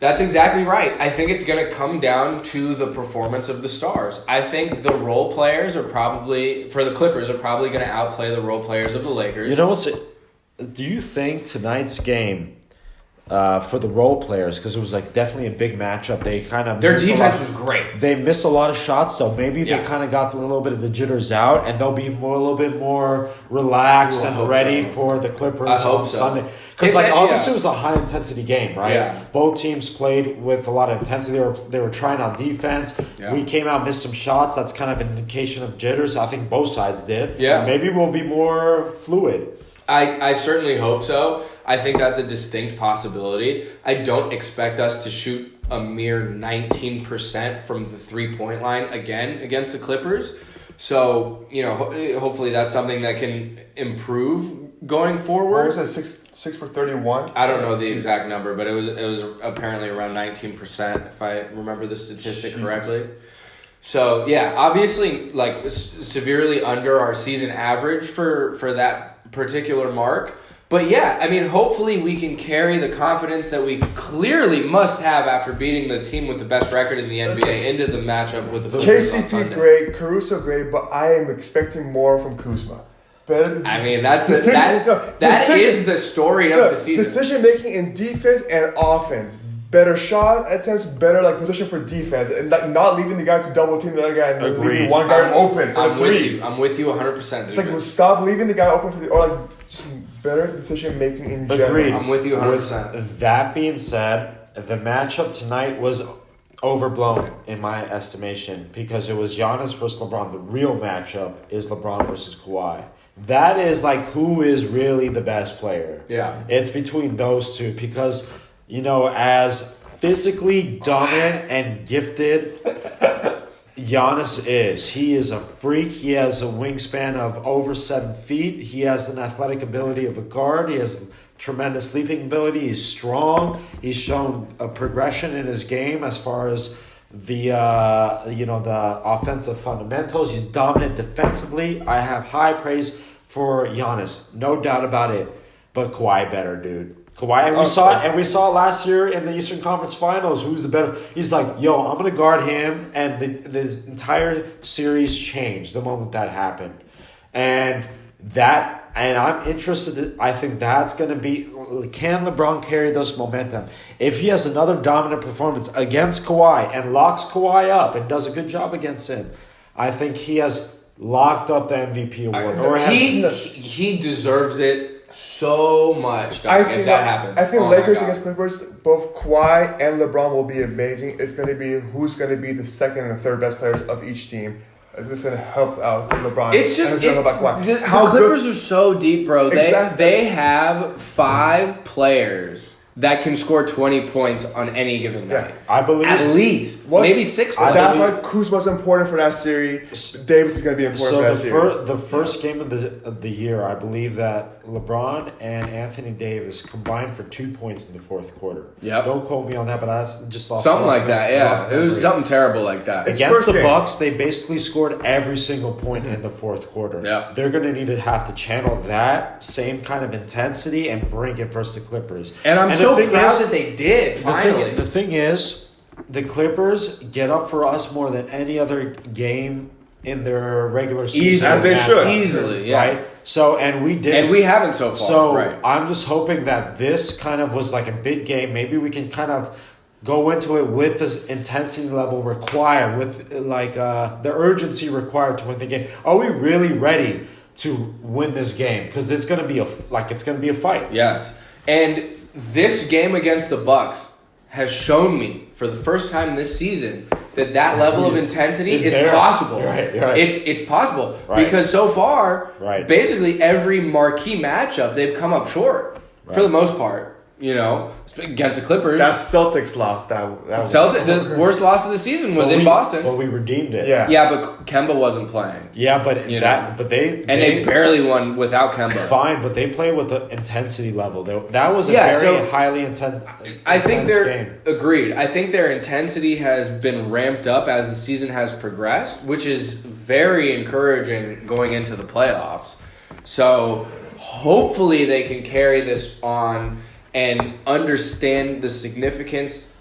That's exactly right. I think it's going to come down to the performance of the stars. I think the role players for the Clippers are probably going to outplay the role players of the Lakers. Do you think tonight's game, for the role players, because it was definitely a big matchup, they kind of their defense was great. They missed a lot of shots, so maybe they kind of got a little bit of the jitters out, and they'll be a little bit more relaxed and ready for the Clippers on Sunday. Because obviously it was a high intensity game, right? Yeah. Both teams played with a lot of intensity. They were trying on defense. Yeah. We came out, missed some shots. That's kind of an indication of jitters. I think both sides did. Yeah. Maybe we'll be more fluid. I certainly hope so. I think that's a distinct possibility. I don't expect us to shoot a mere 19% from the 3-point line again against the Clippers. So, hopefully that's something that can improve going forward. What was that, 6 for 31? I don't know the exact number, but it was apparently around 19%, if I remember the statistic correctly. So, yeah, obviously, severely under our season average for that particular mark. But yeah, I mean, hopefully we can carry the confidence that we clearly must have after beating the team with the best record in the NBA into the matchup with the Clippers on Sunday. KCP great, Caruso great, but I am expecting more from Kuzma. I mean, that is the story of the season. Decision making in defense and offense. Better shot attempts, better position for defense, and not leaving the guy to double team the other guy and leaving one guy open for the three. I'm with you 100%. It's stop leaving the guy open for just better decision making in general. Agreed. I'm with you 100%. With that being said, the matchup tonight was overblown in my estimation because it was Giannis versus LeBron. The real matchup is LeBron versus Kawhi. That is who is really the best player. Yeah. It's between those two because, as physically dominant and gifted Giannis is. He is a freak. He has a wingspan of over 7 feet. He has an athletic ability of a guard. He has tremendous leaping ability. He's strong. He's shown a progression in his game as far as the offensive fundamentals. He's dominant defensively. I have high praise for Giannis, no doubt about it. But Kawhi better, dude. Kawhi, and we saw it last year in the Eastern Conference Finals. Who's the better? He's like, I'm gonna guard him, and the entire series changed the moment that happened, and I'm interested. I think that's gonna be. Can LeBron carry this momentum? If he has another dominant performance against Kawhi and locks Kawhi up and does a good job against him, I think he has locked up the MVP award. He deserves it. So much if that happens. I think Lakers against Clippers, both Kawhi and LeBron will be amazing. It's going to be who's going to be the second and third best players of each team. is this going to help out LeBron? It's just and it's gonna help out Kawhi. the How Clippers good- are so deep, bro. Exactly. They have 5 players that can score 20 points on any given Yeah. night. I believe At least. What? Maybe 6 points. That's why Kuzma's important for that series. Davis is going to be important for that series. the first game of the year, I believe that LeBron and Anthony Davis combined for 2 points in the fourth quarter. Yep. Don't quote me on that, but that's just off Something like off that, mem- yeah. off It was memory. something terrible like that. It's Against first the game. Bucks, they basically scored every single point in the fourth quarter. Yep. They're going to need to have to channel that same kind of intensity and bring it versus the Clippers. And I'm the so thing proud is- that they did, finally. The thing is, the Clippers get up for us more than any other game in their regular season. Easily. As they should. Easily, yeah. Right? So, and we did. And we haven't so far. So, right. I'm just hoping that this kind of was like a big game. Maybe we can kind of go into it with this intensity level required, with like the urgency required to win the game. Are we really ready to win this game? Because it's going to be a fight. Yes. And this game against the Bucks has shown me for the first time this season that level of intensity It's is there. possible. You're right. It's possible. Right. Because so far, Right. basically every marquee matchup, they've come up short for Right. the most part. You know, against the Clippers. That Celtics lost. That Celtics, the worst loss of the season was But in Boston. Well, we redeemed it. Yeah. Yeah, but Kemba wasn't playing. Yeah, but You they barely won without Kemba. fine, but they play with the intensity level. That was a Yeah, very so highly intense. I think intense game. agreed. I think their intensity has been ramped up as the season has progressed, which is very encouraging going into the playoffs. So hopefully they can carry this on and understand the significance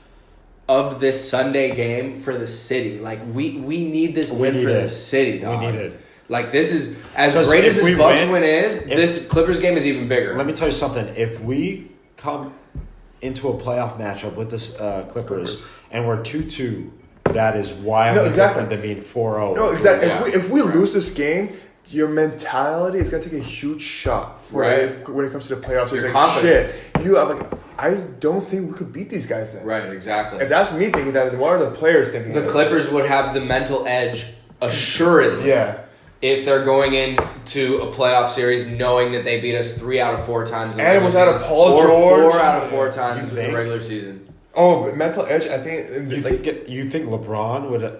of this Sunday game for the city. Like we need this win need for it. the city. We Dog. need it. Like this is as 'Cause great as if this we Bucks win- win is. This Clippers game is even bigger. Let me tell you something. If we come into a playoff matchup with this Clippers and we're 2-2, that is wildly exactly. different than being 4-0. No, exactly. Yeah. If we lose this game, your mentality is going to take a huge shot for Right. when it comes to the playoffs. Your It's confidence. Shit, you are like, I don't think we could beat these guys then. Right, exactly. If that's me thinking that, what are the players thinking? The that? Clippers would have the mental edge assuredly Yeah. if they're going into a playoff series knowing that they beat us 3 out of 4 times in the And regular without a season, Paul or George. 4 out of 4 times You in the think? regular season. Oh, mental edge. I think. You think LeBron would?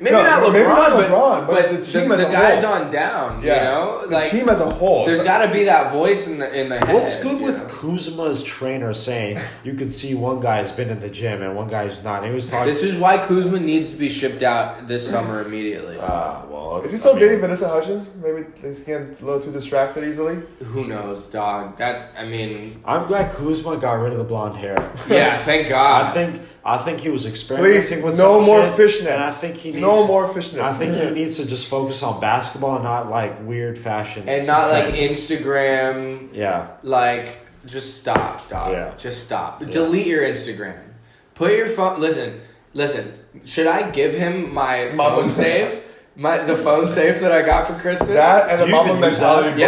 Maybe No, not LeBron, maybe not but, LeBron, but the team as a guys whole. on down. Yeah. You know, The like team as a whole. there's got to be that voice in the head. What's good you with know? Kuzma's trainer saying you could see one guy's been in the gym and one guy's not? And he was talking. This is why Kuzma needs to be shipped out this summer immediately. Well, Is he still dating Vanessa Hudgens? Maybe he's getting a little too distracted easily. Who knows, dog? I mean, I'm glad Kuzma got rid of the blonde hair. yeah, thank God. I think he was experimenting Please, with no some more shit, fishnets. and I think he needs no more fishnets. I think he needs to just focus on basketball and not like weird fashion And not like trends. Instagram. Yeah, Like, just stop, dog. Yeah. Just stop. Yeah. Delete your Instagram. Put your phone. Listen. Should I give him my phone safe? The phone safe that I got for Christmas. That and the You mama even use mentality. that?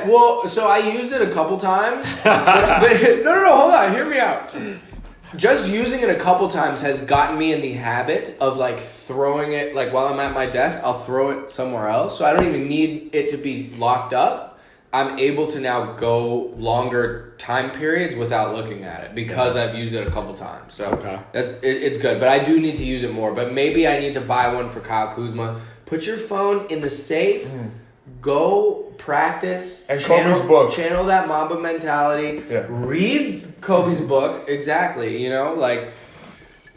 Yeah. Well, so I used it a couple times. but no. Hold on. Hear me out. Just using it a couple times has gotten me in the habit of like throwing it, like while I'm at my desk, I'll throw it somewhere else. So I don't even need it to be locked up. I'm able to now go longer time periods without looking at it because I've used it a couple times. So Okay. it's good. But I do need to use it more. But maybe I need to buy one for Kyle Kuzma. Put your phone in the safe. Go practice. And Kobe's book. Channel that Mamba mentality. Yeah. Read Kobe's book. Exactly. You know, like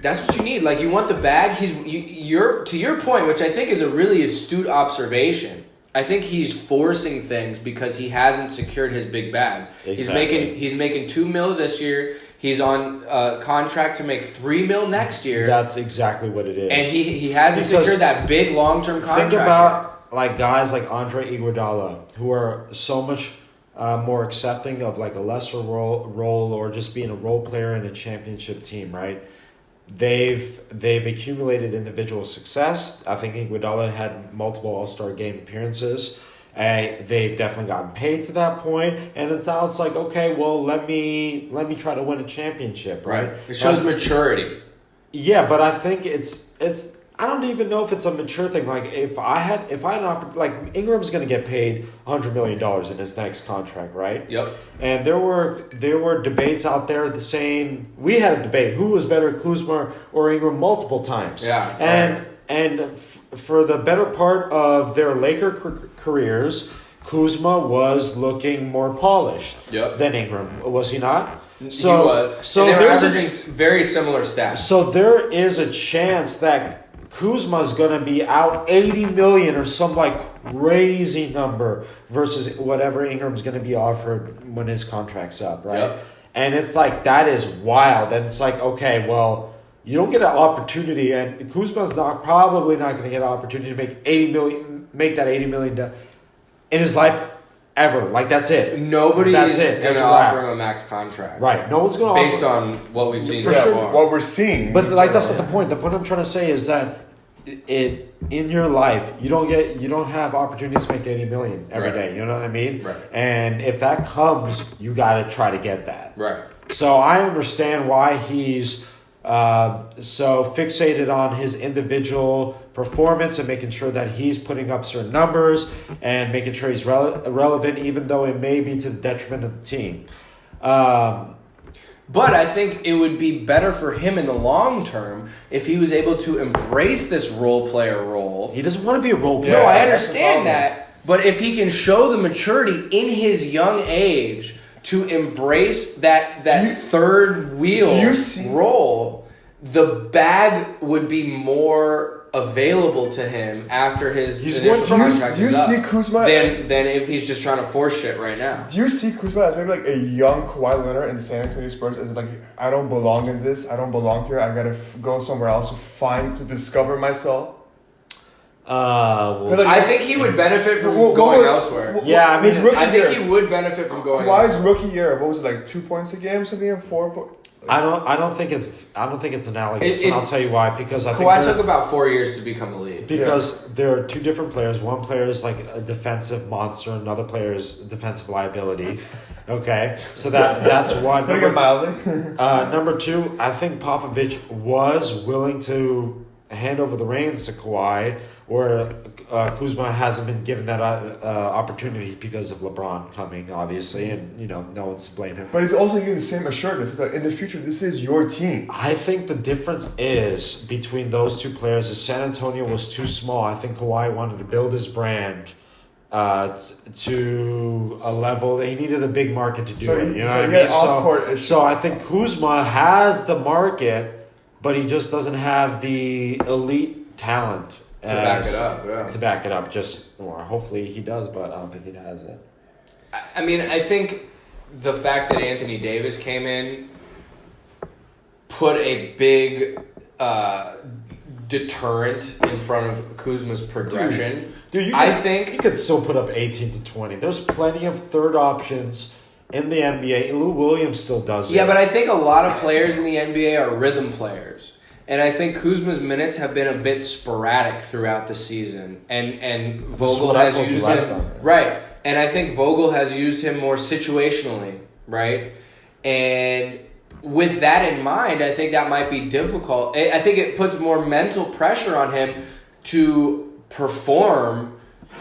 that's what you need. Like you want the bag. You're to your point, which I think is a really astute observation. I think he's forcing things because he hasn't secured his big bag. Exactly. He's making $2 million this year. He's on contract to make $3 million next year. that's exactly what it is. And he hasn't Because secured that big long-term contract. think about like guys like Andre Iguodala who are so much more accepting of like a lesser role or just being a role player in a championship team, right? They've accumulated individual success. I think Iguodala had multiple All-Star game appearances. They've definitely gotten paid to that point, and now it's like, okay, well, let me try to win a championship, right? It shows maturity. Yeah, but I think it's I don't even know if it's a mature thing. Like if I had like Ingram's going to get paid $100 million in his next contract, right? Yep. And there were debates out there saying we had a debate who was better, Kuzma or Ingram, multiple times. Yeah. And for the better part of their Laker careers, Kuzma was looking more polished than Ingram, was he not? So, he was. So and they were there's averaging very similar stats. So there is a chance that Kuzma's going to be out $80 million or some like crazy number versus whatever Ingram's going to be offered when his contract's up, right? Yep. And it's like, that is wild. And it's like, okay, well, you don't get an opportunity, and Kuzma's probably not going to get an opportunity to make that $80 million in his life ever. Like, that's it. Nobody is going to offer him him a max contract. Right. No one's going to offer based on what we've seen so far. What we're seeing. But like, that's not the point. The point I'm trying to say is that in your life, you don't have opportunities to make $80 million every day. You know what I mean? Right. And if that comes, you got to try to get that. Right. So I understand why he's so fixated on his individual performance and making sure that he's putting up certain numbers and making sure he's relevant, even though it may be to the detriment of the team. But I think it would be better for him in the long term if he was able to embrace this role player role. He doesn't want to be a role player. No, I understand that. But if he can show the maturity in his young age to embrace that third wheel role, the bag would be more available to him after his initial contract is up. Do you see Kuzma than if he's just trying to force shit right now? Do you see Kuzma as maybe like a young Kawhi Leonard in the San Antonio Spurs? As like, I don't belong in this. I don't belong here. I gotta go somewhere else to discover myself. I think he would benefit from going elsewhere. I think he would benefit from going Kawhi's elsewhere. rookie year, what was it, like 2 points a game, something, and 4 points? I don't think it's analogous, and I'll tell you why. Because I think Kawhi took about 4 years to become a lead. Because there are two different players. One player is like a defensive monster. Another player is a defensive liability. Okay, so that's one. Number two, I think Popovich was willing to hand over the reins to Kawhi, where Kuzma hasn't been given that opportunity because of LeBron coming, obviously, and no one's to blame him. But he's also getting the same assurance that in the future, this is your team. I think the difference is between those two players is San Antonio was too small. I think Kawhi wanted to build his brand to a level that he needed a big market to do it. You know what I mean? So I think Kuzma has the market, but he just doesn't have the elite talent to back it up. Yeah. To back it up, or hopefully he does, but I don't think he has it. I mean, I think the fact that Anthony Davis came in put a big deterrent in front of Kuzma's progression. Dude, I think he could still put up 18 to 20. There's plenty of third options in the NBA. Lou Williams still does it. Yeah, but I think a lot of players in the NBA are rhythm players. And I think Kuzma's minutes have been a bit sporadic throughout the season. And Vogel has used him. Right. And I think Vogel has used him more situationally, right? And with that in mind, I think that might be difficult. I think it puts more mental pressure on him to perform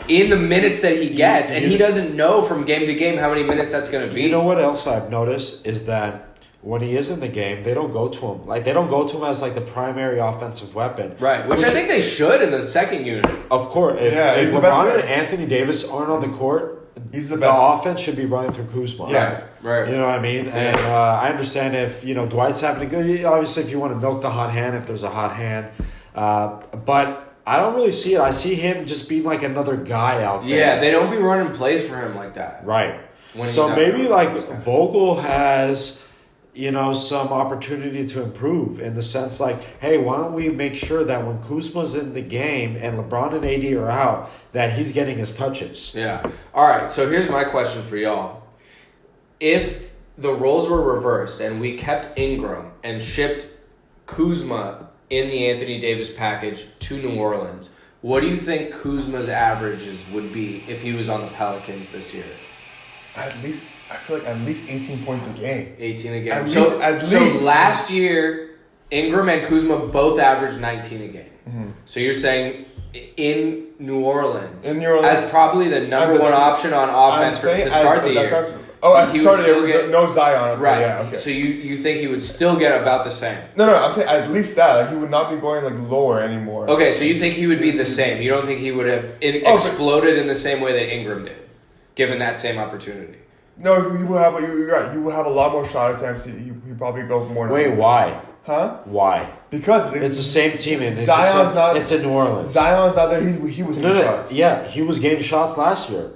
in the minutes that he gets, and he doesn't know from game to game how many minutes that's going to be. You know what else I've noticed is that when he is in the game, they don't go to him. Like, they don't go to him as like the primary offensive weapon. Right, which I think they should in the second unit. Of course. If LeBron and Anthony Davis aren't on the court, he's the best. The offense should be running through Kuzma. Yeah, right. You know what I mean? Yeah. And I understand if, Dwight's having a good... Obviously, if you want to milk the hot hand, if there's a hot hand. But I don't really see it. I see him just being like another guy out there. Yeah, they don't be running plays for him like that. Right. So maybe like Vogel has... some opportunity to improve in the sense like, hey, why don't we make sure that when Kuzma's in the game and LeBron and AD are out, that he's getting his touches. Yeah. All right, so here's my question for y'all. If the roles were reversed and we kept Ingram and shipped Kuzma in the Anthony Davis package to New Orleans, what do you think Kuzma's averages would be if he was on the Pelicans this year? I feel like at least 18 points a game. 18 a game. At so least. last year, Ingram and Kuzma both averaged 19 a game. Mm-hmm. So you're saying in New Orleans, as probably the number one option on offense to start the year. At the start of the year, no Zion. Right. Yeah, okay. So you think he would still get about the same? No, I'm saying at least that. Like, he would not be going like lower anymore. Okay, so you think he would be the same. You don't think he would have exploded in the same way that Ingram did, given that same opportunity? No, he will have. You're right. He will have a lot more shot attempts. He probably go more. Wait, why? Huh? Why? Because it's the same team, and Zion's not. It's in New Orleans. Zion's not there. He was getting shots. Yeah, he was getting shots last year.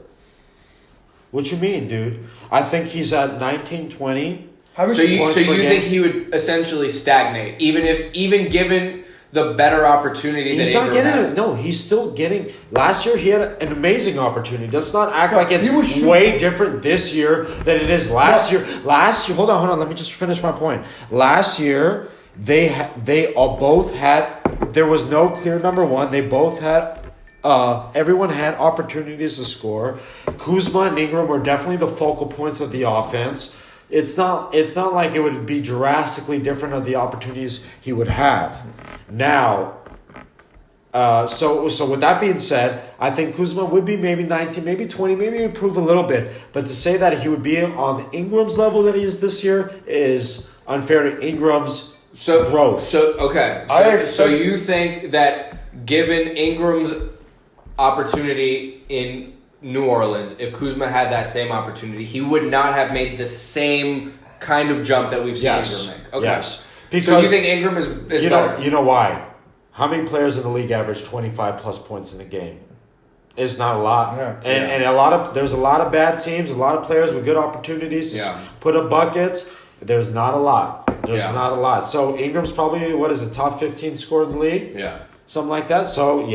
What you mean, dude? I think he's at 19, 20. So you think he would essentially stagnate, even given the better opportunity that Ingram had? He's not getting it. No, he's still getting. Last year he had an amazing opportunity. Let's not act like it's way different this year than it is last year. Last year, hold on. Let me just finish my point. Last year they all both had. There was no clear number one. They both had. Everyone had opportunities to score. Kuzma and Ingram were definitely the focal points of the offense. It's not like it would be drastically different of the opportunities he would have. Now, so with that being said, I think Kuzma would be maybe 19, maybe 20, maybe improve a little bit. But to say that he would be on Ingram's level that he is this year is unfair to Ingram's growth. So you think that given Ingram's opportunity in New Orleans, if Kuzma had that same opportunity, he would not have made the same kind of jump that we've seen Ingram make. Okay. Yes. Because so you think Ingram is better? You know why? How many players in the league average 25 plus points in a game? It's not a lot. Yeah. And there's a lot of bad teams, a lot of players with good opportunities to put up buckets. There's not a lot. Not a lot. So Ingram's probably top 15 scorer in the league? Yeah. Something like that. So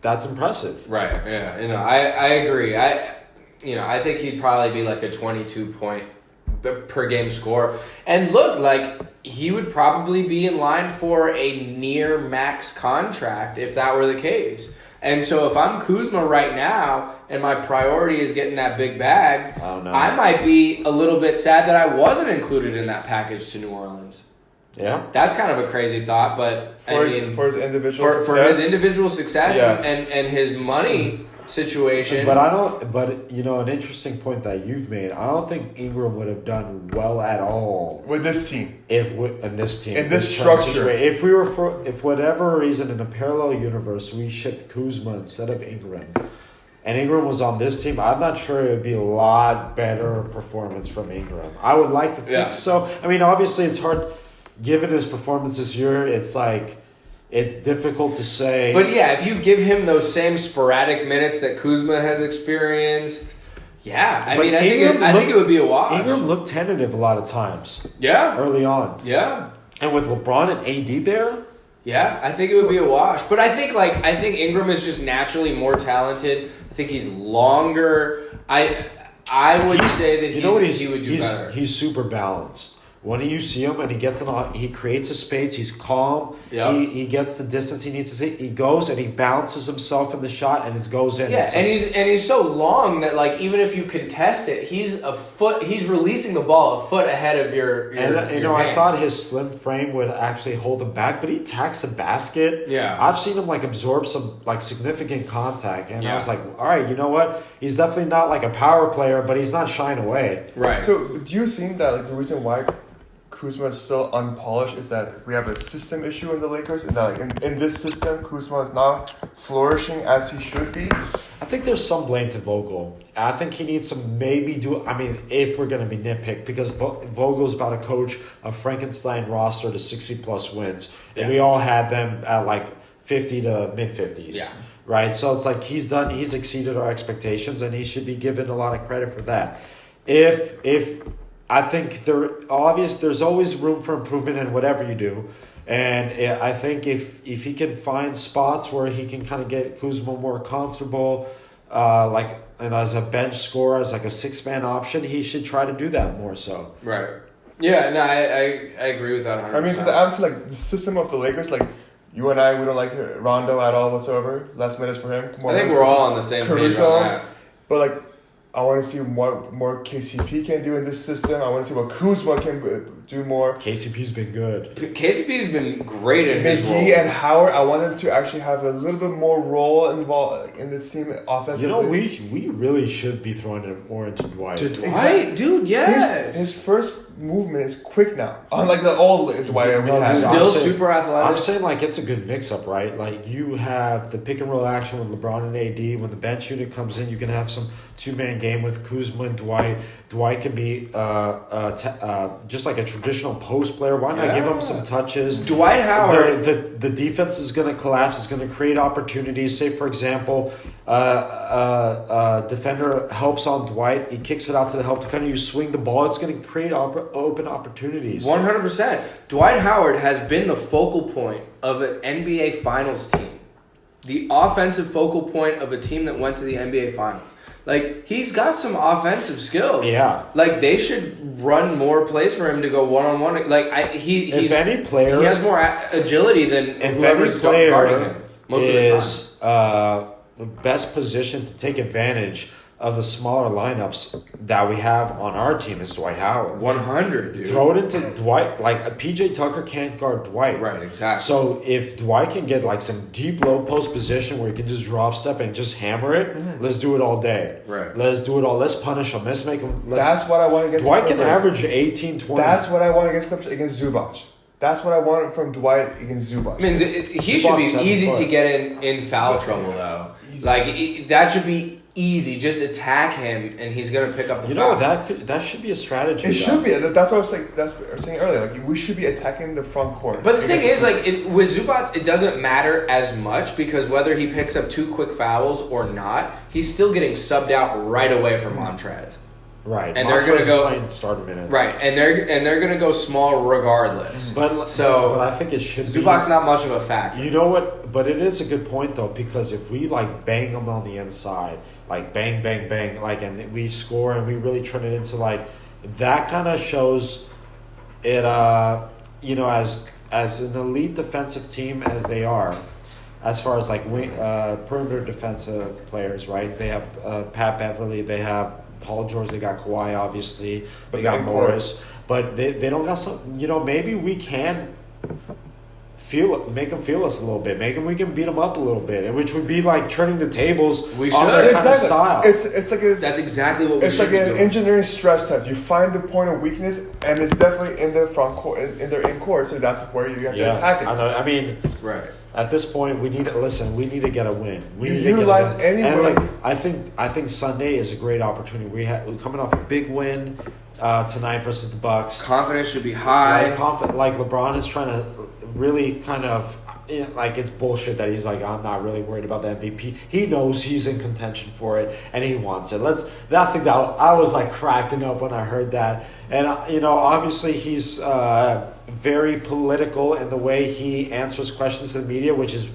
that's impressive. Right. Yeah. I agree. I think he'd probably be like a 22 point per game score. And look, like he would probably be in line for a near max contract if that were the case. And so if I'm Kuzma right now and my priority is getting that big bag, I might be a little bit sad that I wasn't included in that package to New Orleans. Yeah, that's kind of a crazy thought, but for his individual success, and his money situation. But an interesting point that you've made. I don't think Ingram would have done well at all with this team. In this structure, if we were if whatever reason in a parallel universe we shipped Kuzma instead of Ingram, and Ingram was on this team, I'm not sure it would be a lot better performance from Ingram. I would like to think so. I mean, obviously it's hard. Given his performance this year, it's difficult to say. But yeah, if you give him those same sporadic minutes that Kuzma has experienced, I think it would be a wash. Ingram looked tentative a lot of times. Yeah. Early on. Yeah. And with LeBron and AD there. Yeah, I think it would be a wash. But I think Ingram is just naturally more talented. I think he's longer. I would say that he would do better. He's super balanced. When you see him and he gets he creates a space. He's calm. Yep. He gets the distance he needs to see. He goes and he balances himself in the shot and it goes in. Yeah, and he's so long that like even if you contest it, he's releasing the ball a foot ahead of your I thought his slim frame would actually hold him back, but he attacks the basket. Yeah, I've seen him like absorb some like significant contact, and I was like, all right, you know what? He's definitely not like a power player, but he's not shying away. Right. So do you think that like the reason why Kuzma is still unpolished is that we have a system issue in the Lakers, and that like in this system Kuzma is not flourishing as he should be? I think there's some blame to Vogel. I think he needs to if we're going to be nitpick, because Vogel's about to coach a Frankenstein roster to 60 plus wins, and we all had them at like 50 to mid 50s. Yeah. Right. So it's like he's exceeded our expectations, and he should be given a lot of credit for that. If I think there's always room for improvement in whatever you do. And I think if he can find spots where he can kind of get Kuzma more comfortable, and as a bench scorer, as like a 6-man option, he should try to do that more so. Right. Yeah, no, I agree with that 100%. I mean, because honestly, like the system of the Lakers, like you and I, we don't like Rondo at all whatsoever. Less minutes for him. I think we're all on the same page on that. But like, I want to see what more KCP can do in this system. I want to see what Kuzma can do more. KCP's been good. KCP's been great in his role. McGee and Howard, I want them to actually have a little bit more role involved in this team offensively. We really should be throwing it more into Dwight. To Dwight? Dude, yes. His first movement is quick now. Unlike the old Dwight we had. Still super athletic. I'm saying like it's a good mix-up, right? Like you have the pick and roll action with LeBron and AD. When the bench unit comes in, you can have some two-man game with Kuzma and Dwight. Dwight can be just like a traditional post player. Why not give him some touches? Dwight Howard. The defense is going to collapse. It's going to create opportunities. Say, for example, defender helps on Dwight. He kicks it out to the help defender. You swing the ball. It's going to create open opportunities. 100%. Dwight Howard has been the focal point of an NBA Finals team. The offensive focal point of a team that went to the NBA Finals. Like, he's got some offensive skills. Yeah. Like, they should run more plays for him to go one-on-one. Like, he has more agility than whoever's guarding him most of the time. Best position to take advantage of the smaller lineups that we have on our team is Dwight Howard. 100, dude. Throw it into Dwight. Like, PJ Tucker can't guard Dwight. Right, exactly. So if Dwight can get like some deep low post position where he can just drop step and just hammer it, let's do it all day. Right. Let's do it all. Let's punish him. Let's make him. That's what I want against Dwight the can Clippers. average 18, 20. That's what I want against Zubac. That's what I want from Dwight against Zubac. I mean, he should be easy to get in foul trouble, though. Like, that should be easy. Just attack him, and he's gonna pick up the foul. That should be a strategy. It should be. That's what I was saying. That's what I was saying earlier. Like, we should be attacking the front court. But the thing is, like, with Zubac, it doesn't matter as much because whether he picks up 2 quick fouls or not, he's still getting subbed out right away for Montrez. Right, and they're gonna go playing starter minutes. Right, and they're gonna go small regardless. But I think it should. Zubac's not much of a factor. You know what? But it is a good point though, because if we like bang them on the inside, like bang, bang, bang, like, and we score and we really turn it into like that, kind of shows it. As an elite defensive team as they are, as far as like perimeter defensive players, right? They have Pat Beverly. They have Paul George, they got Kawhi, obviously. They got Morris. But they don't got some... maybe we can make them feel us a little bit. We can beat them up a little bit. Which would be like turning the tables we on their kind of style. It's like that's exactly what we it's like an engineering stress test. You find the point of weakness, and it's definitely in their front court, in their in court. So that's where you have to attack it. I know. I mean... Right. At this point, we need to get a win. We need utilize to get a win. any way. I think Sunday is a great opportunity. We're coming off a big win tonight versus the Bucks. Confidence should be high. Like LeBron is trying to really kind of like, it's bullshit that he's like, I'm not really worried about the MVP. He knows he's in contention for it and he wants it. I think that I was like cracking up when I heard that. And obviously he's very political in the way he answers questions to the media, which is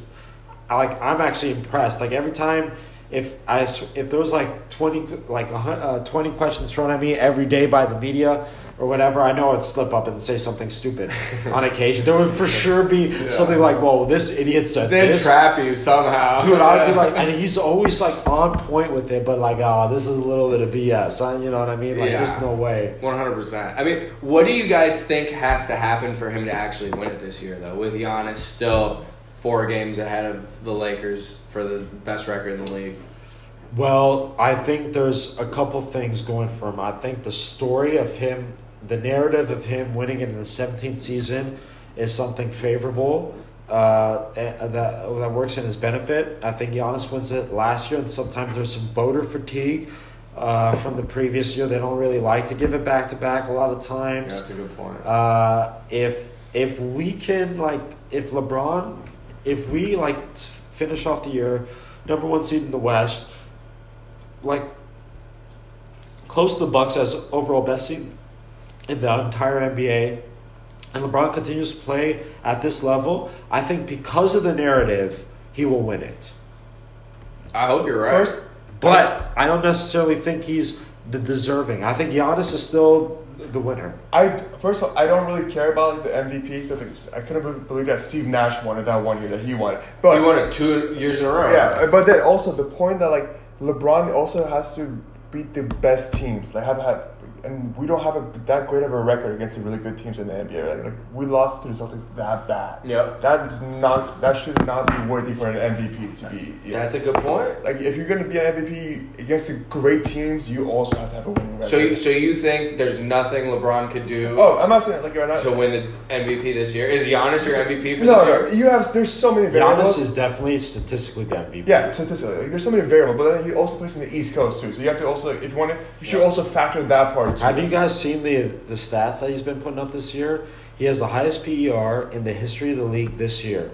like, I'm actually impressed. Like, every time if there was like 20 questions thrown at me every day by the media or whatever, I know I'd slip up and say something stupid on occasion. There would for sure be something like, "Whoa, this idiot said this." They trap you somehow, dude. I'd be like, and he's always like on point with it, but like, this is a little bit of BS. You know what I mean? Like, there's no way. 100%. I mean, what do you guys think has to happen for him to actually win it this year, though? With Giannis still 4 games ahead of the Lakers for the best record in the league. Well, I think there's a couple things going for him. I think the story of him, the narrative of him winning in the 17th season is something favorable that works in his benefit. I think Giannis wins it last year, and sometimes there's some voter fatigue from the previous year. They don't really like to give it back-to-back a lot of times. Yeah, that's a good point. If we can, if we finish off the year number 1 seed in the West, close to the Bucks as overall best seed in the entire NBA, and LeBron continues to play at this level, I think because of the narrative, he will win it. I hope you're right. But I don't necessarily think he's the deserving. I think Giannis is still the winner. First of all, I don't really care about the MVP because I couldn't believe that Steve Nash won it that 1 year that he won it. But he won it 2 years in a row. Yeah, but then also the point that LeBron also has to beat the best teams. Like and we don't have that great of a record against the really good teams in the NBA. Right? Like we lost to the Celtics that bad. Yep. That should not be worthy for an MVP to be. Yeah. That's a good point. Like if you're gonna be an MVP against the great teams, you also have to have a winning record. So you think there's nothing LeBron could do? Oh, I'm not saying like you're not to win the MVP this year. Is Giannis your MVP for this year? No. There's so many variables. Giannis is definitely statistically the MVP. Yeah, statistically, like, there's so many variables. But then he also plays in the East Coast too, so you have to also, if you want to, you should also factor in that part too. Have you guys seen the stats that he's been putting up this year? He has the highest PER in the history of the league this year.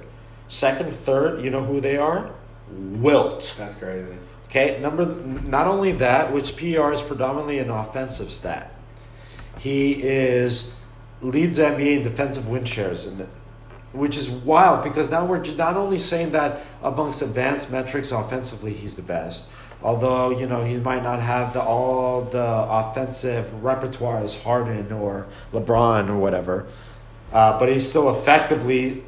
Second, third, you know who they are? Wilt. That's crazy. Okay, not only that, which PER is predominantly an offensive stat. He leads the NBA in defensive win shares, which is wild because now we're not only saying that amongst advanced metrics offensively he's the best, although he might not have all the offensive repertoire as Harden or LeBron or whatever, but he's still efficiently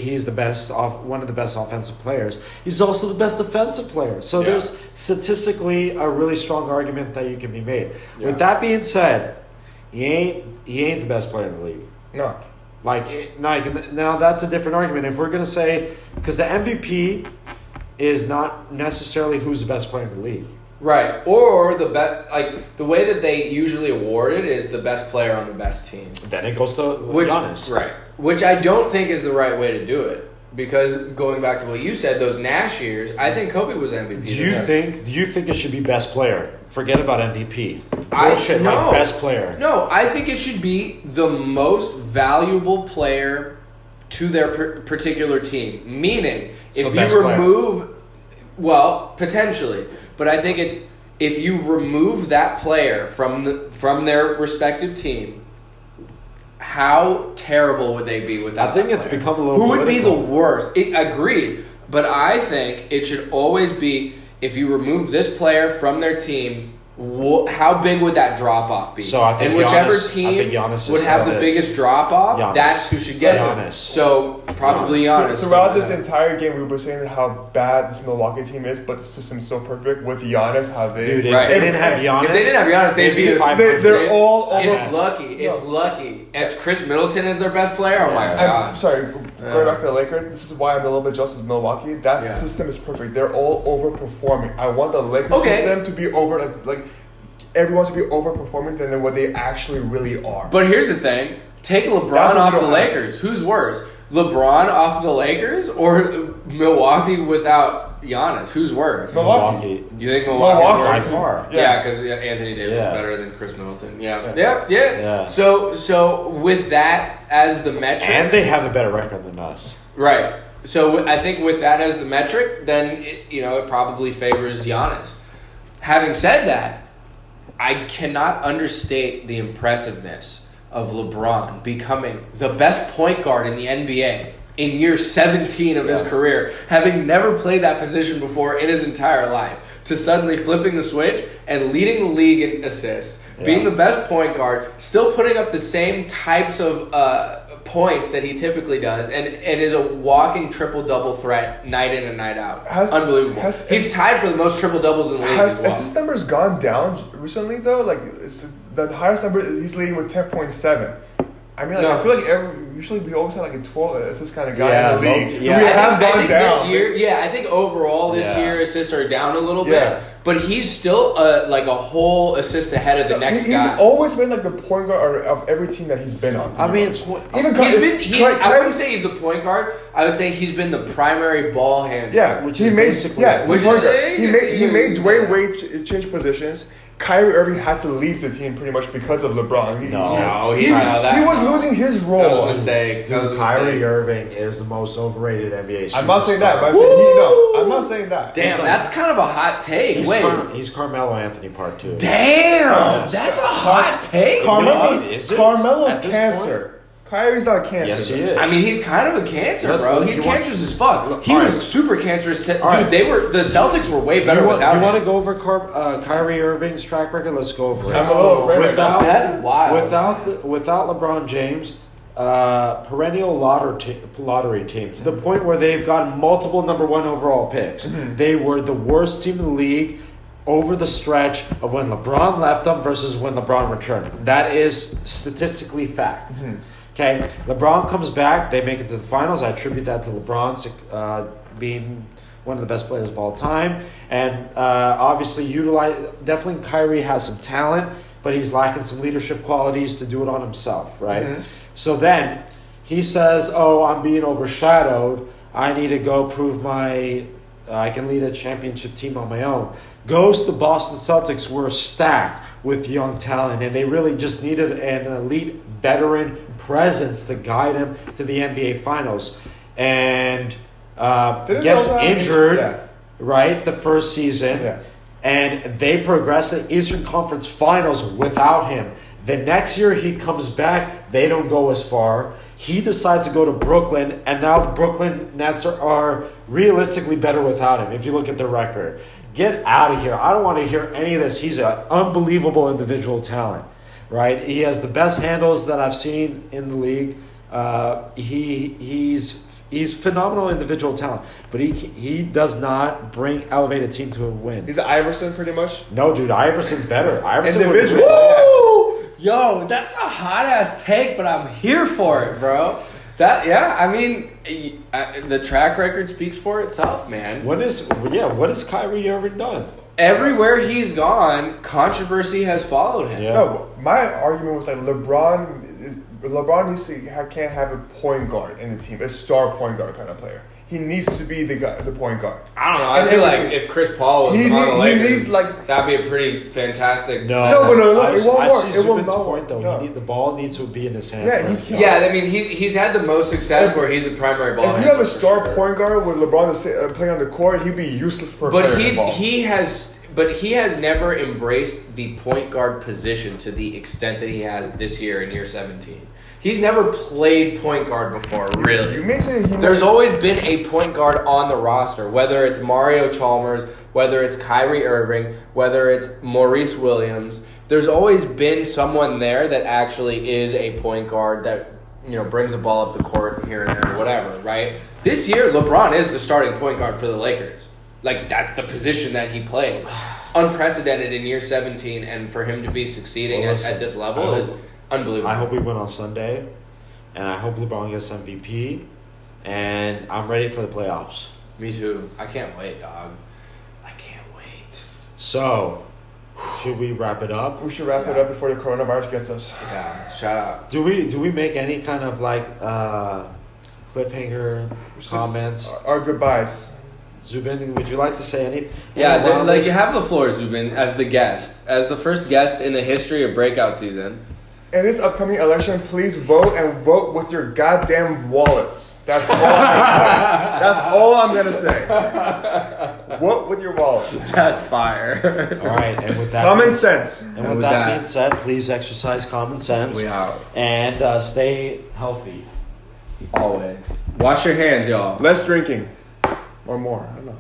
he's the best, one of the best offensive players. He's also the best defensive player. So there's statistically a really strong argument that you can be made. Yeah. With that being said, he ain't the best player in the league. No. Now that's a different argument. If we're gonna say, because the MVP is not necessarily who's the best player in the league. Right. Or the best, like the way that they usually award it is the best player on the best team. Then it goes to Giannis. Right. Which I don't think is the right way to do it. Because going back to what you said, those Nash years, I think Kobe was MVP. Do you think it should be best player? Forget about MVP. Bullshit, no. Best player. No, I think it should be the most valuable player to their particular team. Meaning, if you remove, potentially, but I think it's if you remove that player from their respective team, how terrible would they be without? I think that it's player? become a little. Who political. would be the worst? Agreed, but I think it should always be if you remove this player from their team. How big would that drop off be? So I think whichever Giannis, team would have the biggest drop off, that's who should get Giannis. it. So probably Giannis. Throughout this entire game, we were saying how bad this Milwaukee team is, but the system's so perfect with Giannis. How they if they didn't have Giannis, they'd be 500. They're all over. If lucky, as Chris Middleton is their best player. Oh my God! I'm sorry. Going back to the Lakers, this is why I'm a little bit jealous of Milwaukee. That system is perfect. They're all overperforming. I want the Lakers system to be over like everyone to be overperforming than what they actually really are. But here's the thing: take LeBron off the Lakers. Who's worse, LeBron off the Lakers or Milwaukee without Giannis? Who's worse? Milwaukee. You think Milwaukee? By far. Yeah, because Anthony Davis is better than Chris Middleton. Yeah. So with that as the metric, and they have a better record than us. Right. So I think with that as the metric, then it probably favors Giannis. Having said that, I cannot understate the impressiveness of LeBron becoming the best point guard in the NBA in year 17 of his career, having never played that position before in his entire life, to suddenly flipping the switch and leading the league in assists, being the best point guard, still putting up the same types of points that he typically does, and is a walking triple-double threat night in and night out. Unbelievable. He's tied for the most triple-doubles in the league. Has assist numbers gone down recently, though? Like, the highest number, he's leading with 10.7. I mean, I feel like usually we always have like a 12 assist kind of guy in the league. Yeah. We have gone down. This year, I think overall this year assists are down a little bit. But he's still like a whole assist ahead of the next guy. He's always been like the point guard of every team that he's been on. I mean, I wouldn't say he's the point guard. I would say he's been the primary ball handler. Yeah, which he is made basically. Yeah, would you say? He made Dwayne Wade change positions. Kyrie Irving had to leave the team pretty much because of LeBron. He was losing his role. That was a mistake. Kyrie Irving is the most overrated NBA superstar. I'm not saying that, but I'm not saying that. Damn, that's kind of a hot take. He's Carmelo Anthony part 2. Damn, that's a hot take. Carmelo's cancer. Kyrie's not cancerous. Yes, he is. I mean, he's kind of a cancer, bro. He's cancerous as fuck. He was super cancerous. Dude, the Celtics were way better without him. You want to go over Kyrie Irving's track record? Let's go over it. I'm a little afraid that's wild. Without LeBron James, perennial lottery team to the point where they've gotten multiple number 1 overall picks. Mm-hmm. They were the worst team in the league over the stretch of when LeBron left them versus when LeBron returned. That is statistically fact. Okay, LeBron comes back, they make it to the finals. I attribute that to LeBron being one of the best players of all time. And obviously, definitely Kyrie has some talent, but he's lacking some leadership qualities to do it on himself, right? So then he says, I'm being overshadowed. I need to go prove I can lead a championship team on my own. Goes to Boston Celtics, who were stacked with young talent, and they really just needed an elite veteran presence to guide him to the NBA Finals. And gets injured, right, the first season, and they progress to the Eastern Conference Finals without him. The next year he comes back, they don't go as far. He decides to go to Brooklyn, and now the Brooklyn Nets are realistically better without him, if you look at their record. Get out of here. I don't want to hear any of this. He's an unbelievable individual talent, right? He has the best handles that I've seen in the league. He's phenomenal individual talent, but he does not elevate a team to a win. He's Iverson pretty much? No, dude, Iverson's better. Individual. Woo! Yo, that's a hot ass take, but I'm here for it, bro. The track record speaks for itself, man. What has Kyrie Irving done? Everywhere he's gone, controversy has followed him. Yeah. No, my argument was like LeBron can't have a point guard in the team, a star point guard kind of player. He needs to be the point guard. I don't know. I feel like if Chris Paul was on the Lakers, that'd be a pretty fantastic. No, it won't work. It will not point though. No. The ball needs to be in his hands. Yeah, he can't. Yeah, I mean, he's had the most success where he's the primary ball. If you have a star point guard with LeBron playing on the court, he'd be useless for a player. But he has never embraced the point guard position to the extent that he has this year in year 17. He's never played point guard before, really. You may say There's always been a point guard on the roster, whether it's Mario Chalmers, whether it's Kyrie Irving, whether it's Maurice Williams. There's always been someone there that actually is a point guard that, brings the ball up the court here and there, whatever, right? This year, LeBron is the starting point guard for the Lakers. That's the position that he played. Unprecedented in year 17, and for him to be succeeding at this level is unbelievable. I hope we win on Sunday, and I hope LeBron gets MVP, and I'm ready for the playoffs. Me too. I can't wait, dog. I can't wait. So, should we wrap it up? We should wrap it up before the coronavirus gets us. Yeah, shout out. Do we make any kind of cliffhanger comments? Our goodbyes. Zubin, would you like to say anything? Yeah, you have the floor, Zubin, as the guest, as the first guest in the history of Breakout Season. In this upcoming election, please vote and vote with your goddamn wallets. That's all I'm gonna say. Vote with your wallet. That's fire. All right, and with that common sense. And with that being said, please exercise common sense. We out. And stay healthy. Always. Wash your hands, y'all. Less drinking. Or more. I don't know.